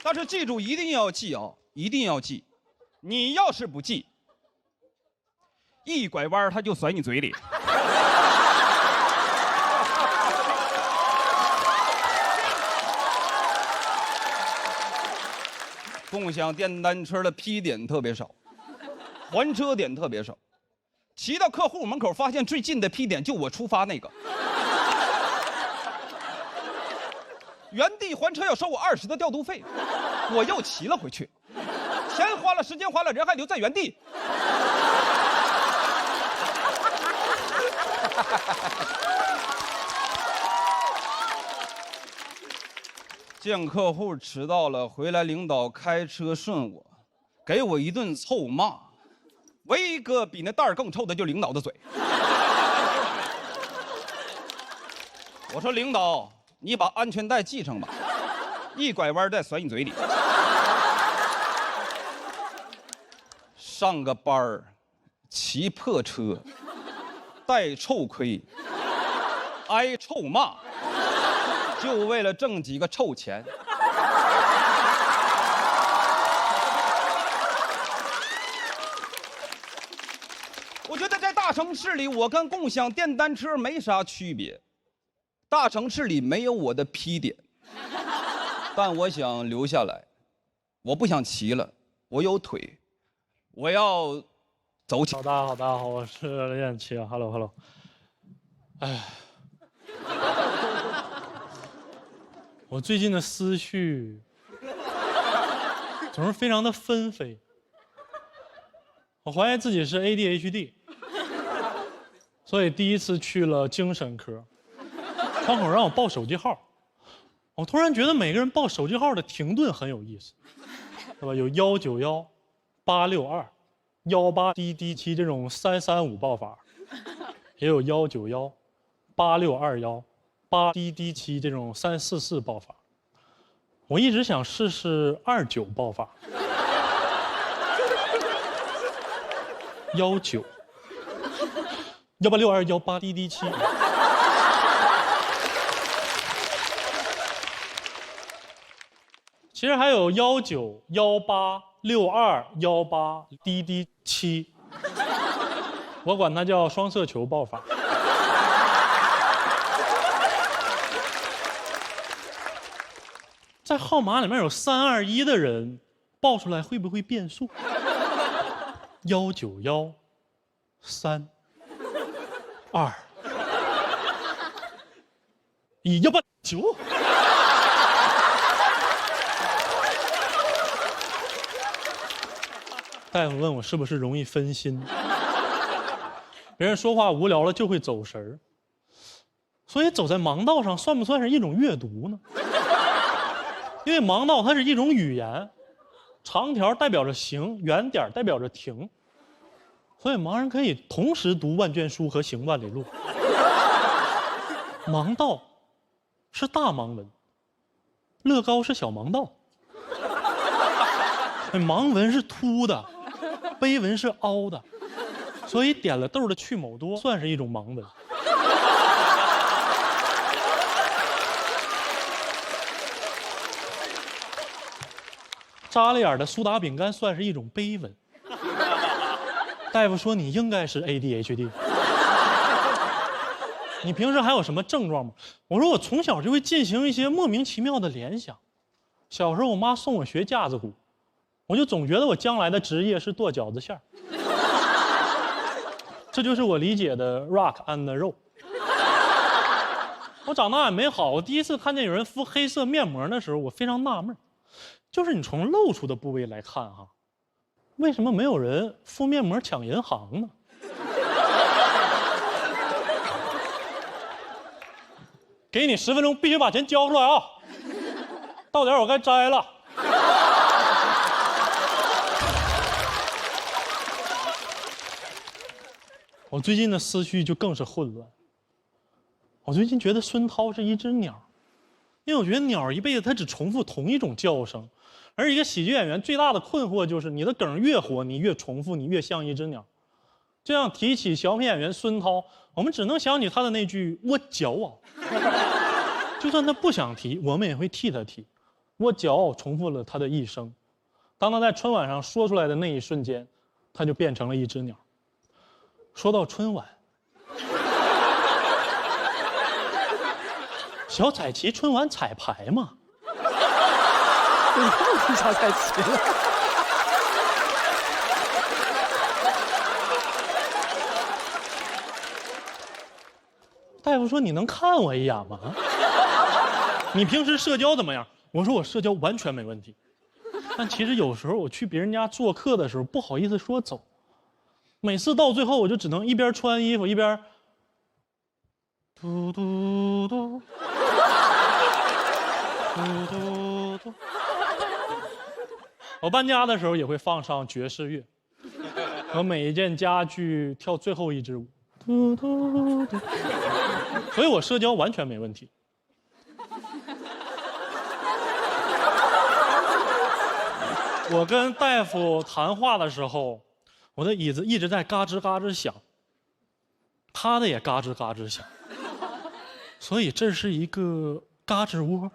Speaker 1: 但是记住，一定要记啊，一定要记。你要是不记，一拐弯他就甩你嘴里。共享电单车的批点特别少，还车点特别少。骑到客户门口，发现最近的批点就我出发那个。原地还车要收我20的调度费，我又骑了回去，钱花了，时间花了，人还留在原地。见客户迟到了，回来领导开车顺我，给我一顿臭骂。唯一一个比那袋儿更臭的，就领导的嘴。我说领导，你把安全带系上吧，一拐弯再甩你嘴里。上个班儿，骑破车，戴臭盔，挨臭骂，就为了挣几个臭钱。我觉得在大城市里，我跟共享电单车没啥区别。大城市里没有我的批点，但我想留下来。我不想骑了，我有腿，我要走起。
Speaker 5: 大家好，大家好，我是练奇啊 ，Hello。哎，我最近的思绪总是非常的纷飞，我怀疑自己是 ADHD， 所以第一次去了精神科，窗口让我报手机号，我突然觉得每个人报手机号的停顿很有意思，对吧？有191、862、18DD7这种335报法，也有191、8621、8DD7这种344报法。我一直想试试29报法。19、18621、18DD7。其实还有19、18、62、18DD7，我管它叫双色球报法。在号码里面有321的人，报出来会不会变数？191、3、2。189。大夫问我是不是容易分心，别人说话无聊了就会走神儿，所以走在盲道上算不算是一种阅读呢？因为盲道它是一种语言，长条代表着行，圆点代表着停，所以盲人可以同时读万卷书和行万里路。盲道是大盲文，乐高是小盲道。盲文是凸的，碑文是凹的，所以点了豆的去某多算是一种盲文。扎了眼的苏打饼干算是一种碑文。大夫说你应该是 ADHD。你平时还有什么症状吗？我说我从小就会进行一些莫名其妙的联想。小时候我妈送我学架子鼓，我就总觉得我将来的职业是剁饺子馅儿。这就是我理解的 rock and roll。我长大也没好，我第一次看见有人敷黑色面膜的时候，我非常纳闷，就是你从露出的部位来看哈，为什么没有人敷面膜抢银行呢？给你10分钟，必须把钱交出来啊！到点我该摘了。我最近的思绪就更是混乱。我最近觉得孙涛是一只鸟，因为我觉得鸟一辈子它只重复同一种叫声，而一个喜剧演员最大的困惑就是你的梗越火，你越重复，你越像一只鸟。这样提起小品演员孙涛，我们只能想起他的那句“我骄傲”。就算他不想提，我们也会替他提。我骄傲重复了他的一生。当他在春晚上说出来的那一瞬间，他就变成了一只鸟。说到春晚，小彩旗春晚彩排嘛，
Speaker 6: 小彩旗了。
Speaker 5: 大夫说：“你能看我一眼吗？你平时社交怎么样？”我说：“我社交完全没问题。”但其实有时候我去别人家做客的时候，不好意思说走。每次到最后，我就只能一边穿衣服一边嘟嘟嘟嘟嘟嘟。我搬家的时候也会放上爵士乐，和每一件家具跳最后一支舞。嘟嘟嘟。所以我社交完全没问题。我跟大夫谈话的时候，我的椅子一直在嘎吱嘎吱响，他的也嘎吱嘎吱响，所以这是一个嘎吱窝。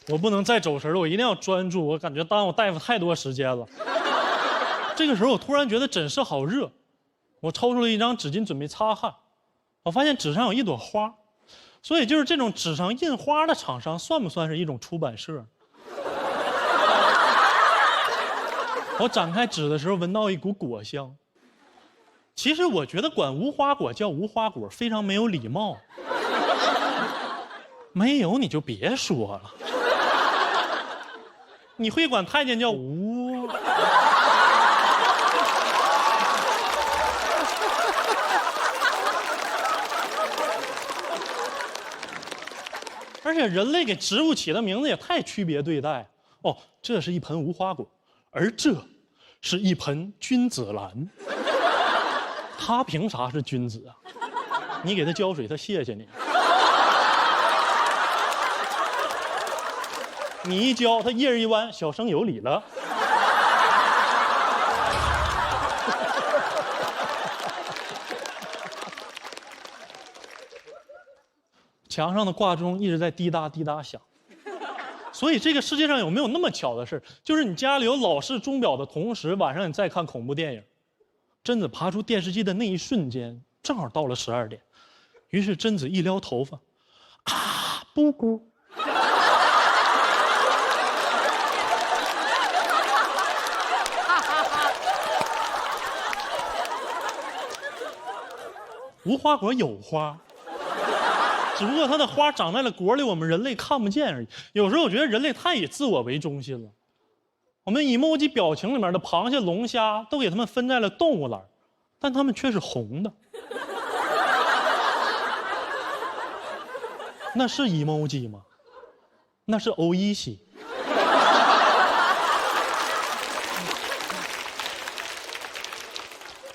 Speaker 5: 我不能再走神了，我一定要专注。我感觉耽误大夫太多时间了。这个时候，我突然觉得枕室好热，我抽出了一张纸巾准备擦汗，我发现纸上有一朵花，所以就是这种纸上印花的厂商算不算是一种出版社？我展开纸的时候，闻到一股果香。其实我觉得管无花果叫无花果非常没有礼貌。没有你就别说了。你会管太监叫吴？而且人类给植物起的名字也太区别对待哦，这是一盆无花果，而这是一盆君子兰。他凭啥是君子啊？你给他浇水，他谢谢你。你一浇，他叶儿一弯，小生有礼了。墙上的挂钟一直在滴答滴答响，所以这个世界上有没有那么巧的事，就是你家里有老式钟表的同时，晚上你再看恐怖电影，贞子爬出电视机的那一瞬间，正好到了12点，于是贞子一撩头发，啊，布谷。无花果有花，只不过它的花长在了果里，我们人类看不见而已。有时候我觉得人类太以自我为中心了。我们 emoji 表情里面的螃蟹、龙虾都给它们分在了动物栏，但它们却是红的。那是 emoji 吗？那是欧一西。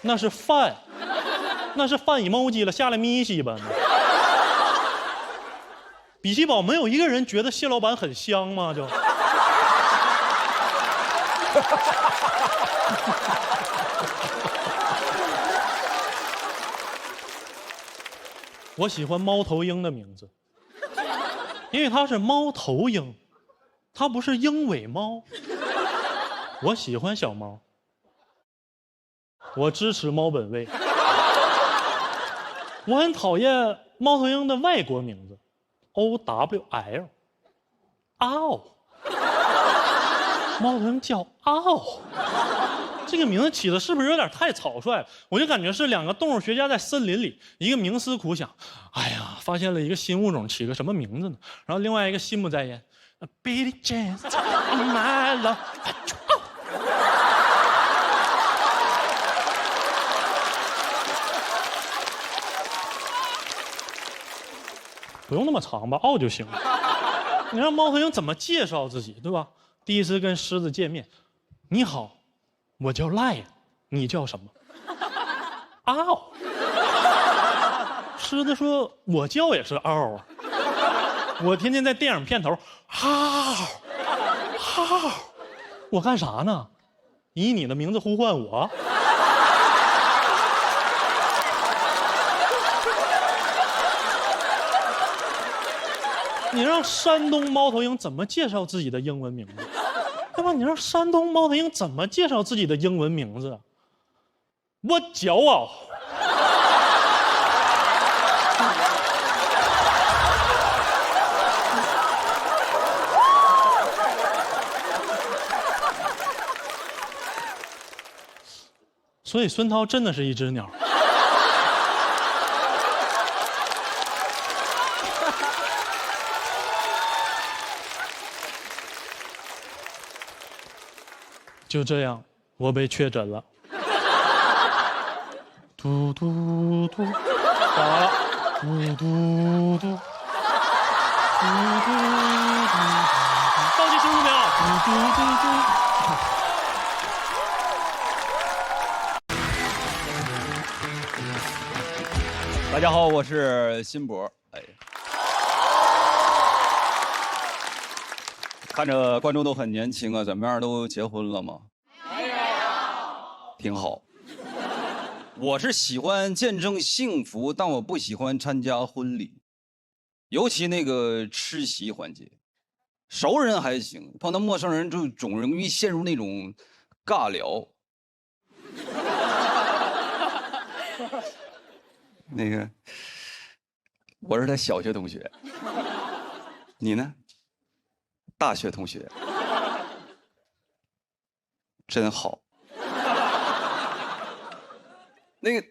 Speaker 5: 那是饭，那是饭 emoji 了，下来咪西吧。比奇堡没有一个人觉得蟹老板很香吗？就。我喜欢猫头鹰的名字，因为它是猫头鹰，它不是鹰尾猫。我喜欢小猫，我支持猫本位。我很讨厌猫头鹰的外国名字 ，OWL， 嗷。猫头鹰叫嗷，这个名字起的是不是有点太草率了？我就感觉是两个动物学家在森林里，一个冥思苦想，哎呀，发现了一个新物种，起个什么名字呢？然后另外一个心不在焉 ，Billy Jean my love。不用那么长吧，嗷就行了。你让猫头鹰怎么介绍自己，对吧？第一次跟狮子见面，你好，我叫赖，你叫什么？嗷。狮子说，我叫也是嗷啊，我天天在电影片头，嗷嗷，我干啥呢？以你的名字呼唤我。你让山东猫头鹰怎么介绍自己的英文名字？对吧？你让山东猫头鹰怎么介绍自己的英文名字？我骄傲。所以孙涛真的是一只鸟。就这样，我被确诊了。嘟嘟嘟，咋了？嘟嘟嘟，嘟嘟嘟，倒计15秒。嘟嘟嘟嘟。
Speaker 1: 大家好，我是辛博。哎，看着观众都很年轻啊，怎么样？都结婚了吗？没有。挺好。我是喜欢见证幸福，但我不喜欢参加婚礼，尤其那个吃席环节。熟人还行，碰到陌生人就总容易陷入那种尬聊。那个，我是他小学同学，你呢？大学同学，真好。那个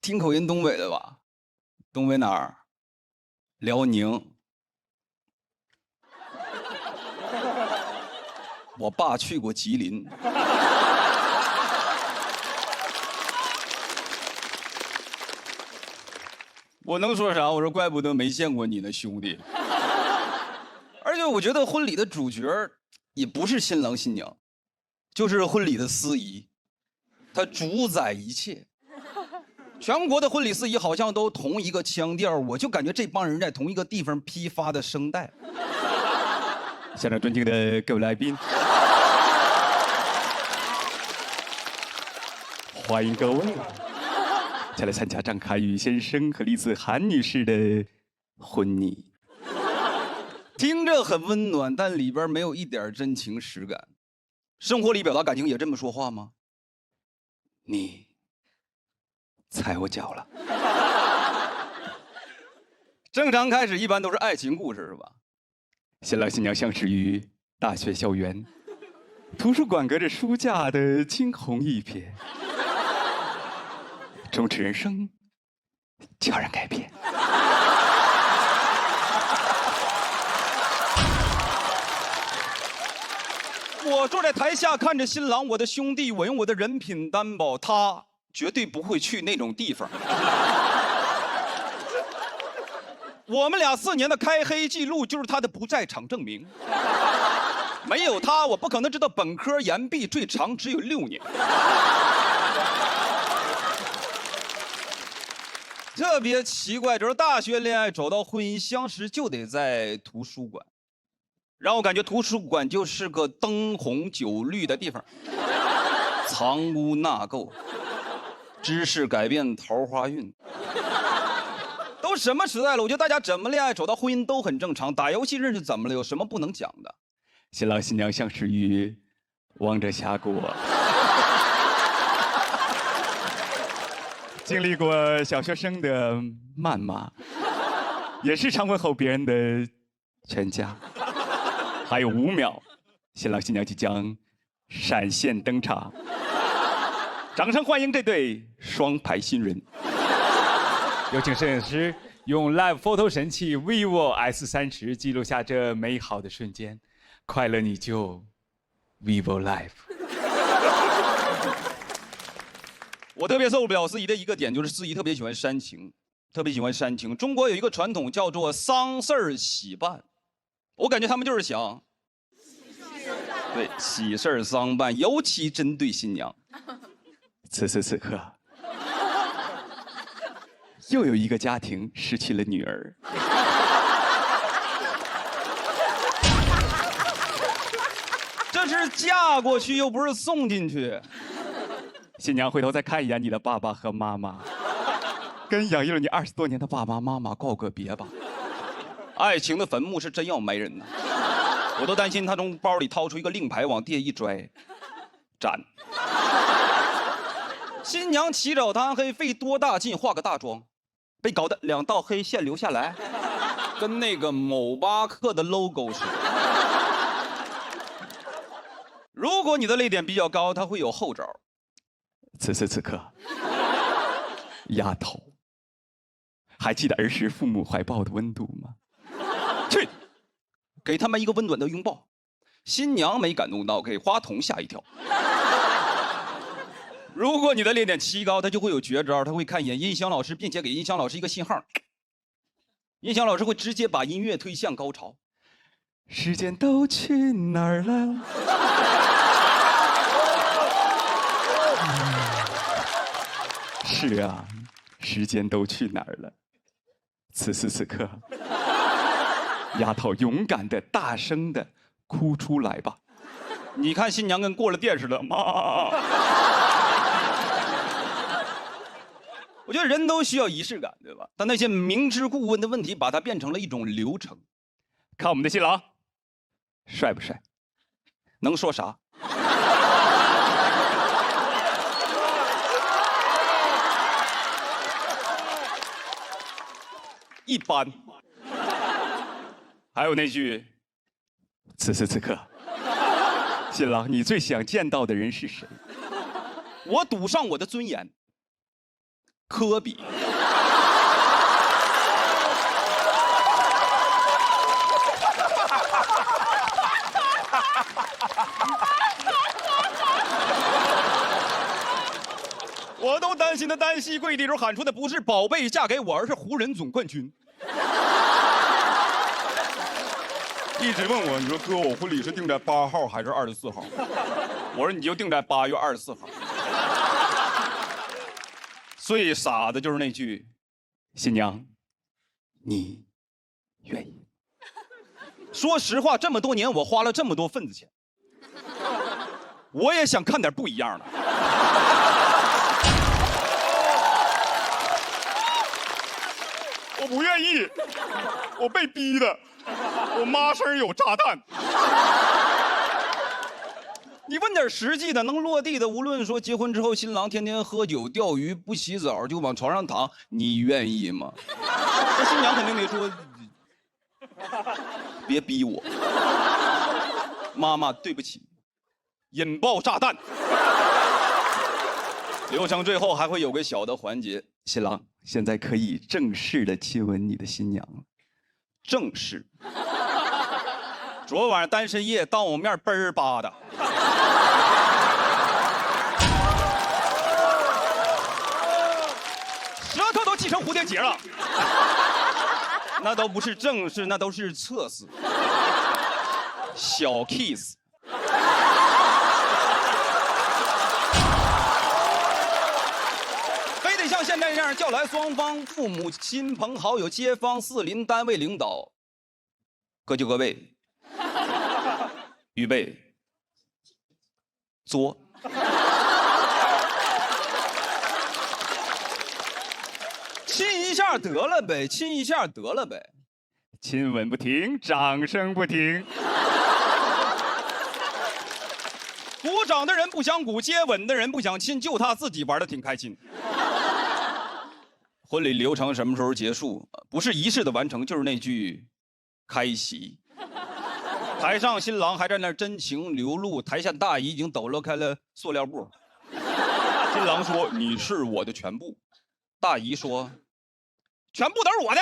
Speaker 1: 听口音东北的吧？东北哪儿？辽宁。我爸去过吉林。我能说啥？我说怪不得没见过你呢，兄弟。而且我觉得婚礼的主角也不是新郎新娘，就是婚礼的司仪，他主宰一切。全国的婚礼司仪好像都同一个腔调，我就感觉这帮人在同一个地方批发的声带。现场尊敬的各位来宾，欢迎各位前来参加张凯宇先生和李子涵女士的婚礼。听着很温暖，但里边没有一点真情实感。生活里表达感情也这么说话吗？你踩我脚了。正常开始一般都是爱情故事，是吧？新郎新娘相识于大学校园，图书馆隔着书架的惊鸿一瞥，从此人生
Speaker 3: 悄然改变。
Speaker 1: 我坐在台下看着新郎，我的兄弟，我用我的人品担保，他绝对不会去那种地方。我们俩4年的开黑记录就是他的不在场证明。没有他，我不可能知道本科延毕最长只有6年。特别奇怪，就是大学恋爱走到婚姻相识就得在图书馆。让我感觉图书馆就是个灯红酒绿的地方，藏污纳垢，知识改变桃花运。都什么时代了？我觉得大家怎么恋爱走到婚姻都很正常。打游戏认识怎么了？有什么不能讲的？
Speaker 3: 新郎新娘相识于王者峡谷，经历过小学生的谩骂，也时常问候别人的全家。还有5秒，新郎新娘即将闪现登场，掌声欢迎这对双排新人。有请摄影师用 Live Photo 神器 vivo S30记录下这美好的瞬间，快乐你就 vivo Live。
Speaker 1: 我特别受不了司仪的一个点，就是司仪特别喜欢煽情，特别喜欢煽情。中国有一个传统叫做丧事儿喜办，我感觉他们就是想，对，喜事儿丧办，尤其针对新娘。
Speaker 3: 此时此刻，又有一个家庭失去了女儿。
Speaker 1: 这是嫁过去，又不是送进去。
Speaker 3: 新娘回头再看一眼你的爸爸和妈妈，跟养育了你20多年的爸爸妈妈告个别吧。
Speaker 1: 爱情的坟墓是真要埋人呐，我都担心他从包里掏出一个令牌往地下一拽，斩。新娘起早贪黑费多大劲化个大妆，被搞得2道黑线留下来，跟那个某巴克的 logo 似的。如果你的泪点比较高，它会有后招。
Speaker 3: 此时此刻，丫头，还记得儿时父母怀抱的温度吗？
Speaker 1: 去，给他们一个温暖的拥抱。新娘没感动到，给花童吓一跳。如果你的泪点奇高，他就会有绝招，他会看一眼音响老师，并且给音响老师一个信号。音响老师会直接把音乐推向高潮。
Speaker 3: 时间都去哪儿了？是啊，时间都去哪儿了？此时此刻，丫头勇敢的、大声的哭出来吧！
Speaker 1: 你看新娘跟过了电似的，妈！我觉得人都需要仪式感，对吧？但那些明知故问的问题，把它变成了一种流程。
Speaker 3: 看我们的新郎，帅不帅？
Speaker 1: 能说啥？一般。
Speaker 3: 还有那句，此时此刻，新郎，你最想见到的人是谁？
Speaker 1: 我赌上我的尊严。科比。我都担心他单膝跪地时候喊出的不是宝贝嫁给我，而是湖人总冠军。一直问我，你说哥，我婚礼是定在8号还是24号？我说你就定在8月24号。最傻的就是那句，
Speaker 3: 新娘，你愿意？
Speaker 1: 说实话，这么多年我花了这么多份子钱，我也想看点不一样的。我不愿意，我被逼的，我妈身上有炸弹。你问点实际的，能落地的，无论说结婚之后新郎天天喝酒钓鱼不洗澡就往床上躺，你愿意吗？那新娘肯定得说，别逼我，妈妈对不起，引爆炸弹。流程最后还会有个小的环节，
Speaker 3: 新郎现在可以正式的亲吻你的新娘了。
Speaker 1: 正式。昨晚上单身夜当我面嘣儿吧的。舌头都系成蝴蝶结了。那都不是正式，那都是测试。小 kiss。非得像现在这样叫来双方父母亲朋好友街坊四邻单位领导，各就各位，预备，作。亲一下得了呗，亲一下得了呗。
Speaker 3: 亲吻不停，掌声不停。
Speaker 1: 鼓掌的人不想鼓，接吻的人不想亲，就他自己玩的挺开心。婚礼流程什么时候结束？不是仪式的完成，就是那句开席。台上新郎还在那真情流露，台下大姨已经抖落开了塑料布。新郎说：“你是我的全部。”大姨说：“全部都是我的。”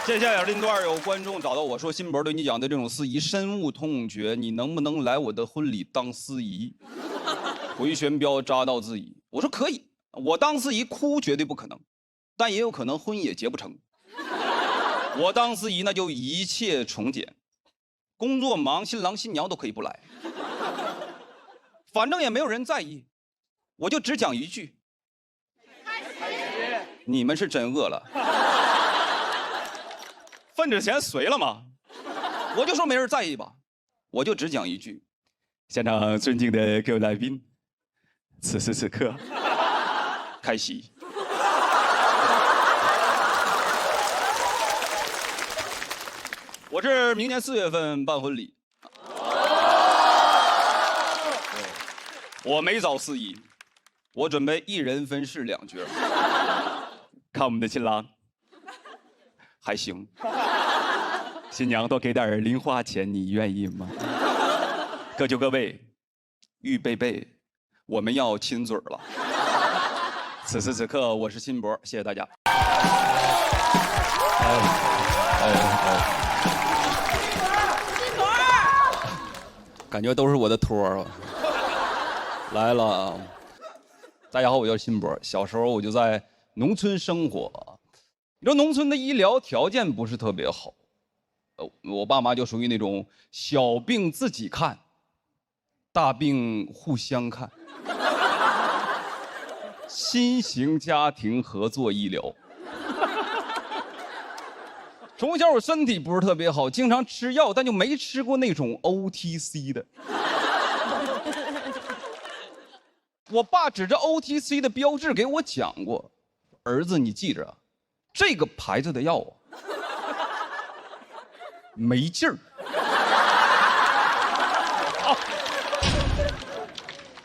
Speaker 1: 接下来这段有观众找到我说：“新博对你讲的这种司仪深恶痛绝，你能不能来我的婚礼当司仪？”回旋镖扎到自己，我说可以，我当司仪哭绝对不可能，但也有可能婚也结不成。我当司仪那就一切从简，工作忙，新郎新娘都可以不来，反正也没有人在意，我就只讲一句：你们是真饿了。份子钱随了吗？我就说没人在意吧，我就只讲一句：
Speaker 3: 现场尊敬的各位来宾，此时此刻，
Speaker 1: 开席。我是明年4月份办婚礼，我没找司仪，我准备一人分饰2角。
Speaker 3: 看我们的新郎，
Speaker 1: 还行。
Speaker 3: 新娘多给点零花钱，你愿意吗？各就各位，
Speaker 1: 预备备，我们要亲嘴了。此时此刻，我是新博，谢谢大家。
Speaker 6: 新博，
Speaker 1: 感觉都是我的托儿。来了，大家好，我叫新博。小时候我就在农村生活，你说农村的医疗条件不是特别好，我爸妈就属于那种小病自己看，大病互相看，新型家庭合作医疗。从小我身体不是特别好，经常吃药，但就没吃过那种 OTC 的。我爸指着 OTC 的标志给我讲过，儿子你记着啊，这个牌子的药啊，没劲儿。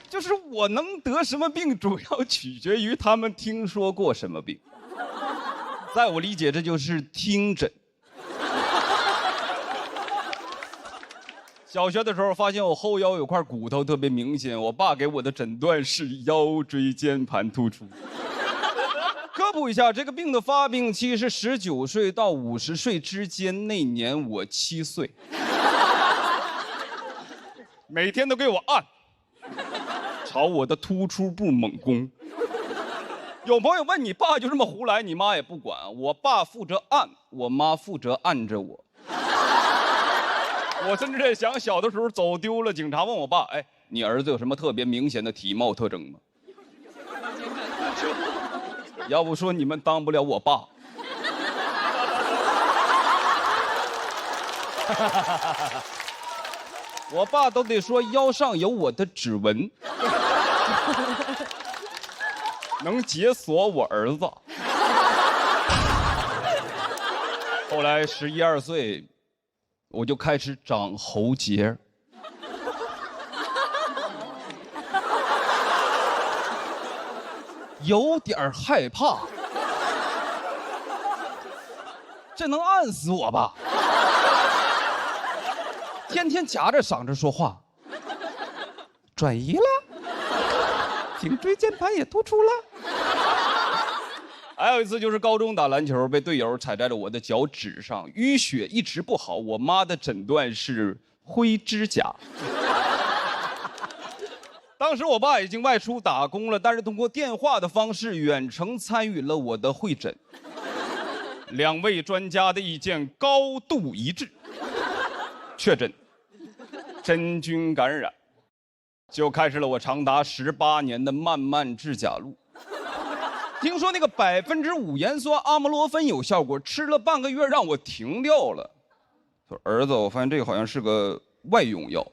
Speaker 1: 就是我能得什么病，主要取决于他们听说过什么病。在我理解，这就是听诊。小学的时候发现我后腰有块骨头特别明显，我爸给我的诊断是腰椎间盘突出。科普一下，这个病的发病期是19岁到50岁之间，那年我7岁。每天都给我按，朝我的突出部猛攻。有朋友问你爸就这么胡来，你妈也不管，我爸负责按，我妈负责按着我。我甚至在想，小的时候走丢了，警察问我爸：“哎，你儿子有什么特别明显的体貌特征吗？”要不说你们当不了我爸。我爸都得说腰上有我的指纹，能解锁我儿子。后来11、12岁。我就开始长喉结，有点害怕，这能按死我吧？天天夹着嗓子说话，转移了，颈椎间盘也突出了。还有一次就是高中打篮球被队友踩在了我的脚趾上，淤血一直不好，我妈的诊断是灰指甲。当时我爸已经外出打工了，但是通过电话的方式远程参与了我的会诊。2位专家的意见高度一致，确诊真菌感染，就开始了我长达18年的漫漫指甲路。听说那个5%盐酸阿莫罗芬有效果，吃了半个月让我停掉了。说儿子，我发现这个好像是个外用药。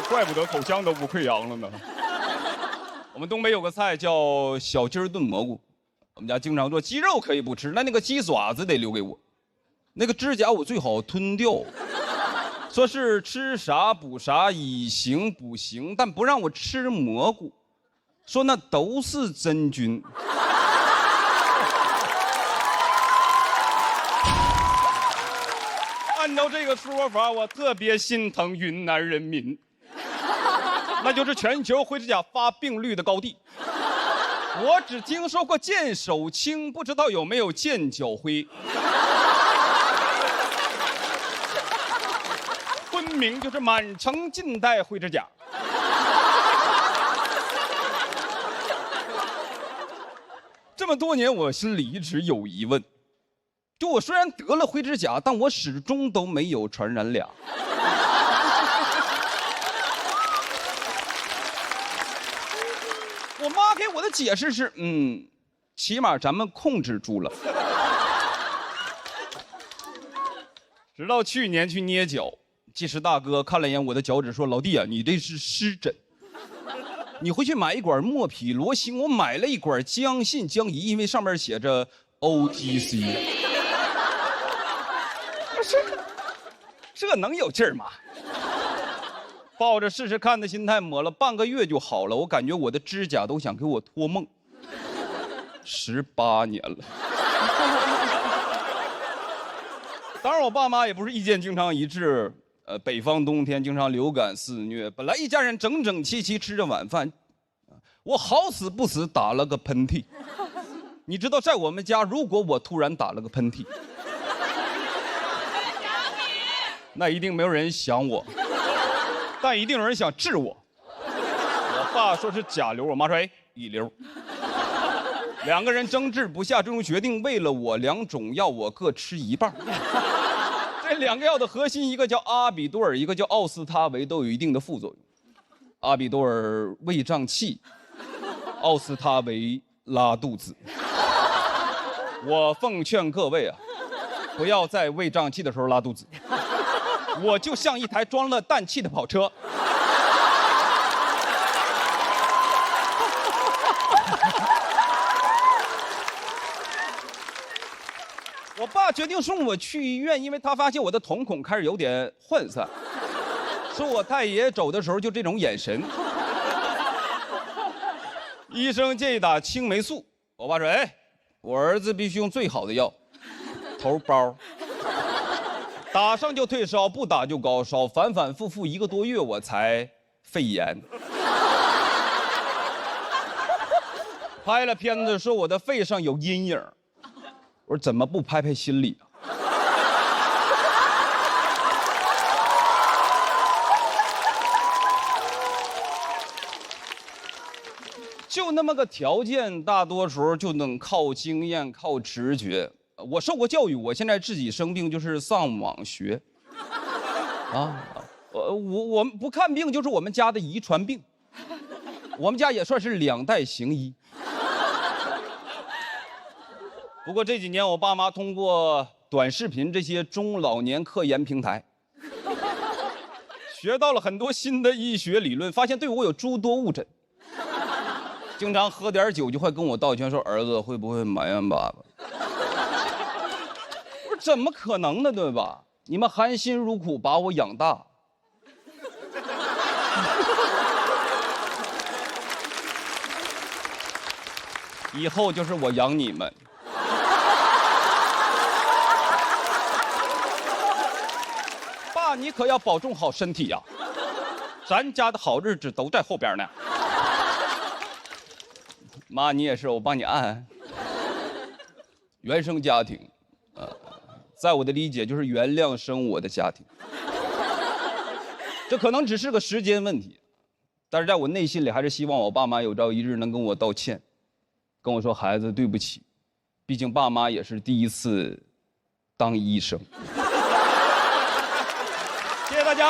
Speaker 1: 怪不得口腔都不溃疡了呢。我们东北有个菜叫小鸡儿炖蘑菇，我们家经常做。鸡肉可以不吃，那个鸡爪子得留给我。那个指甲我最好吞掉。说是吃啥补啥，以形补形，但不让我吃蘑菇，说那都是真菌。按照这个说法，我特别心疼云南人民。那就是全球灰指甲发病率的高地。我只听说过见手青，不知道有没有见脚灰。昆明就是满城尽带灰指甲。这么多年，我心里一直有疑问，就我虽然得了灰指甲，但我始终都没有传染俩。我妈给我的解释是，起码咱们控制住了。直到去年去捏脚，技师大哥看了一眼我的脚趾，说：“老弟啊，你这是湿疹，你回去买一管莫匹罗星。”我买了一管姜信姜仪，因为上面写着 OTC。这能有劲儿吗？抱着试试看的心态抹了半个月就好了，我感觉我的指甲都想给我托梦。18年了。当然我爸妈也不是意见经常一致，北方冬天经常流感肆虐，本来一家人整整齐齐吃着晚饭，我好死不死打了个喷嚏。你知道在我们家，如果我突然打了个喷嚏，那一定没有人想我。但一定有人想治我。我爸说是甲流，我妈说乙流。2个人争执不下，最终决定为了我2种药我各吃一半。这2个药的核心，一个叫阿比多尔，一个叫奥司他韦，都有一定的副作用。阿比多尔胃胀气，奥司他韦拉肚子。我奉劝各位啊，不要在胃胀气的时候拉肚子。我就像一台装了氮气的跑车。我爸决定送我去医院，因为他发现我的瞳孔开始有点涣散，说我太爷走的时候就这种眼神。医生建议打青霉素，我爸说：“我儿子必须用最好的药，头孢。打上就退烧，不打就高烧，反反复复1个多月，我才肺炎。”拍了片子说我的肺上有阴影，我说怎么不拍拍心里啊？就那么个条件，大多时候就能靠经验、靠直觉。我受过教育，我现在自己生病就是上网学。我们不看病就是我们家的遗传病，我们家也算是2代行医。不过这几年我爸妈通过短视频这些中老年科研平台，学到了很多新的医学理论，发现对我有诸多误诊。经常喝点酒就会跟我道歉，说儿子会不会埋怨爸爸？我说怎么可能呢，对吧？你们含辛茹苦把我养大。以后就是我养你们。爸你可要保重好身体呀、咱家的好日子都在后边呢。妈，你也是，我帮你按。原生家庭，在我的理解就是原谅生我的家庭。这可能只是个时间问题，但是在我内心里还是希望我爸妈有朝一日能跟我道歉，跟我说孩子对不起，毕竟爸妈也是第一次当医生。谢谢大家。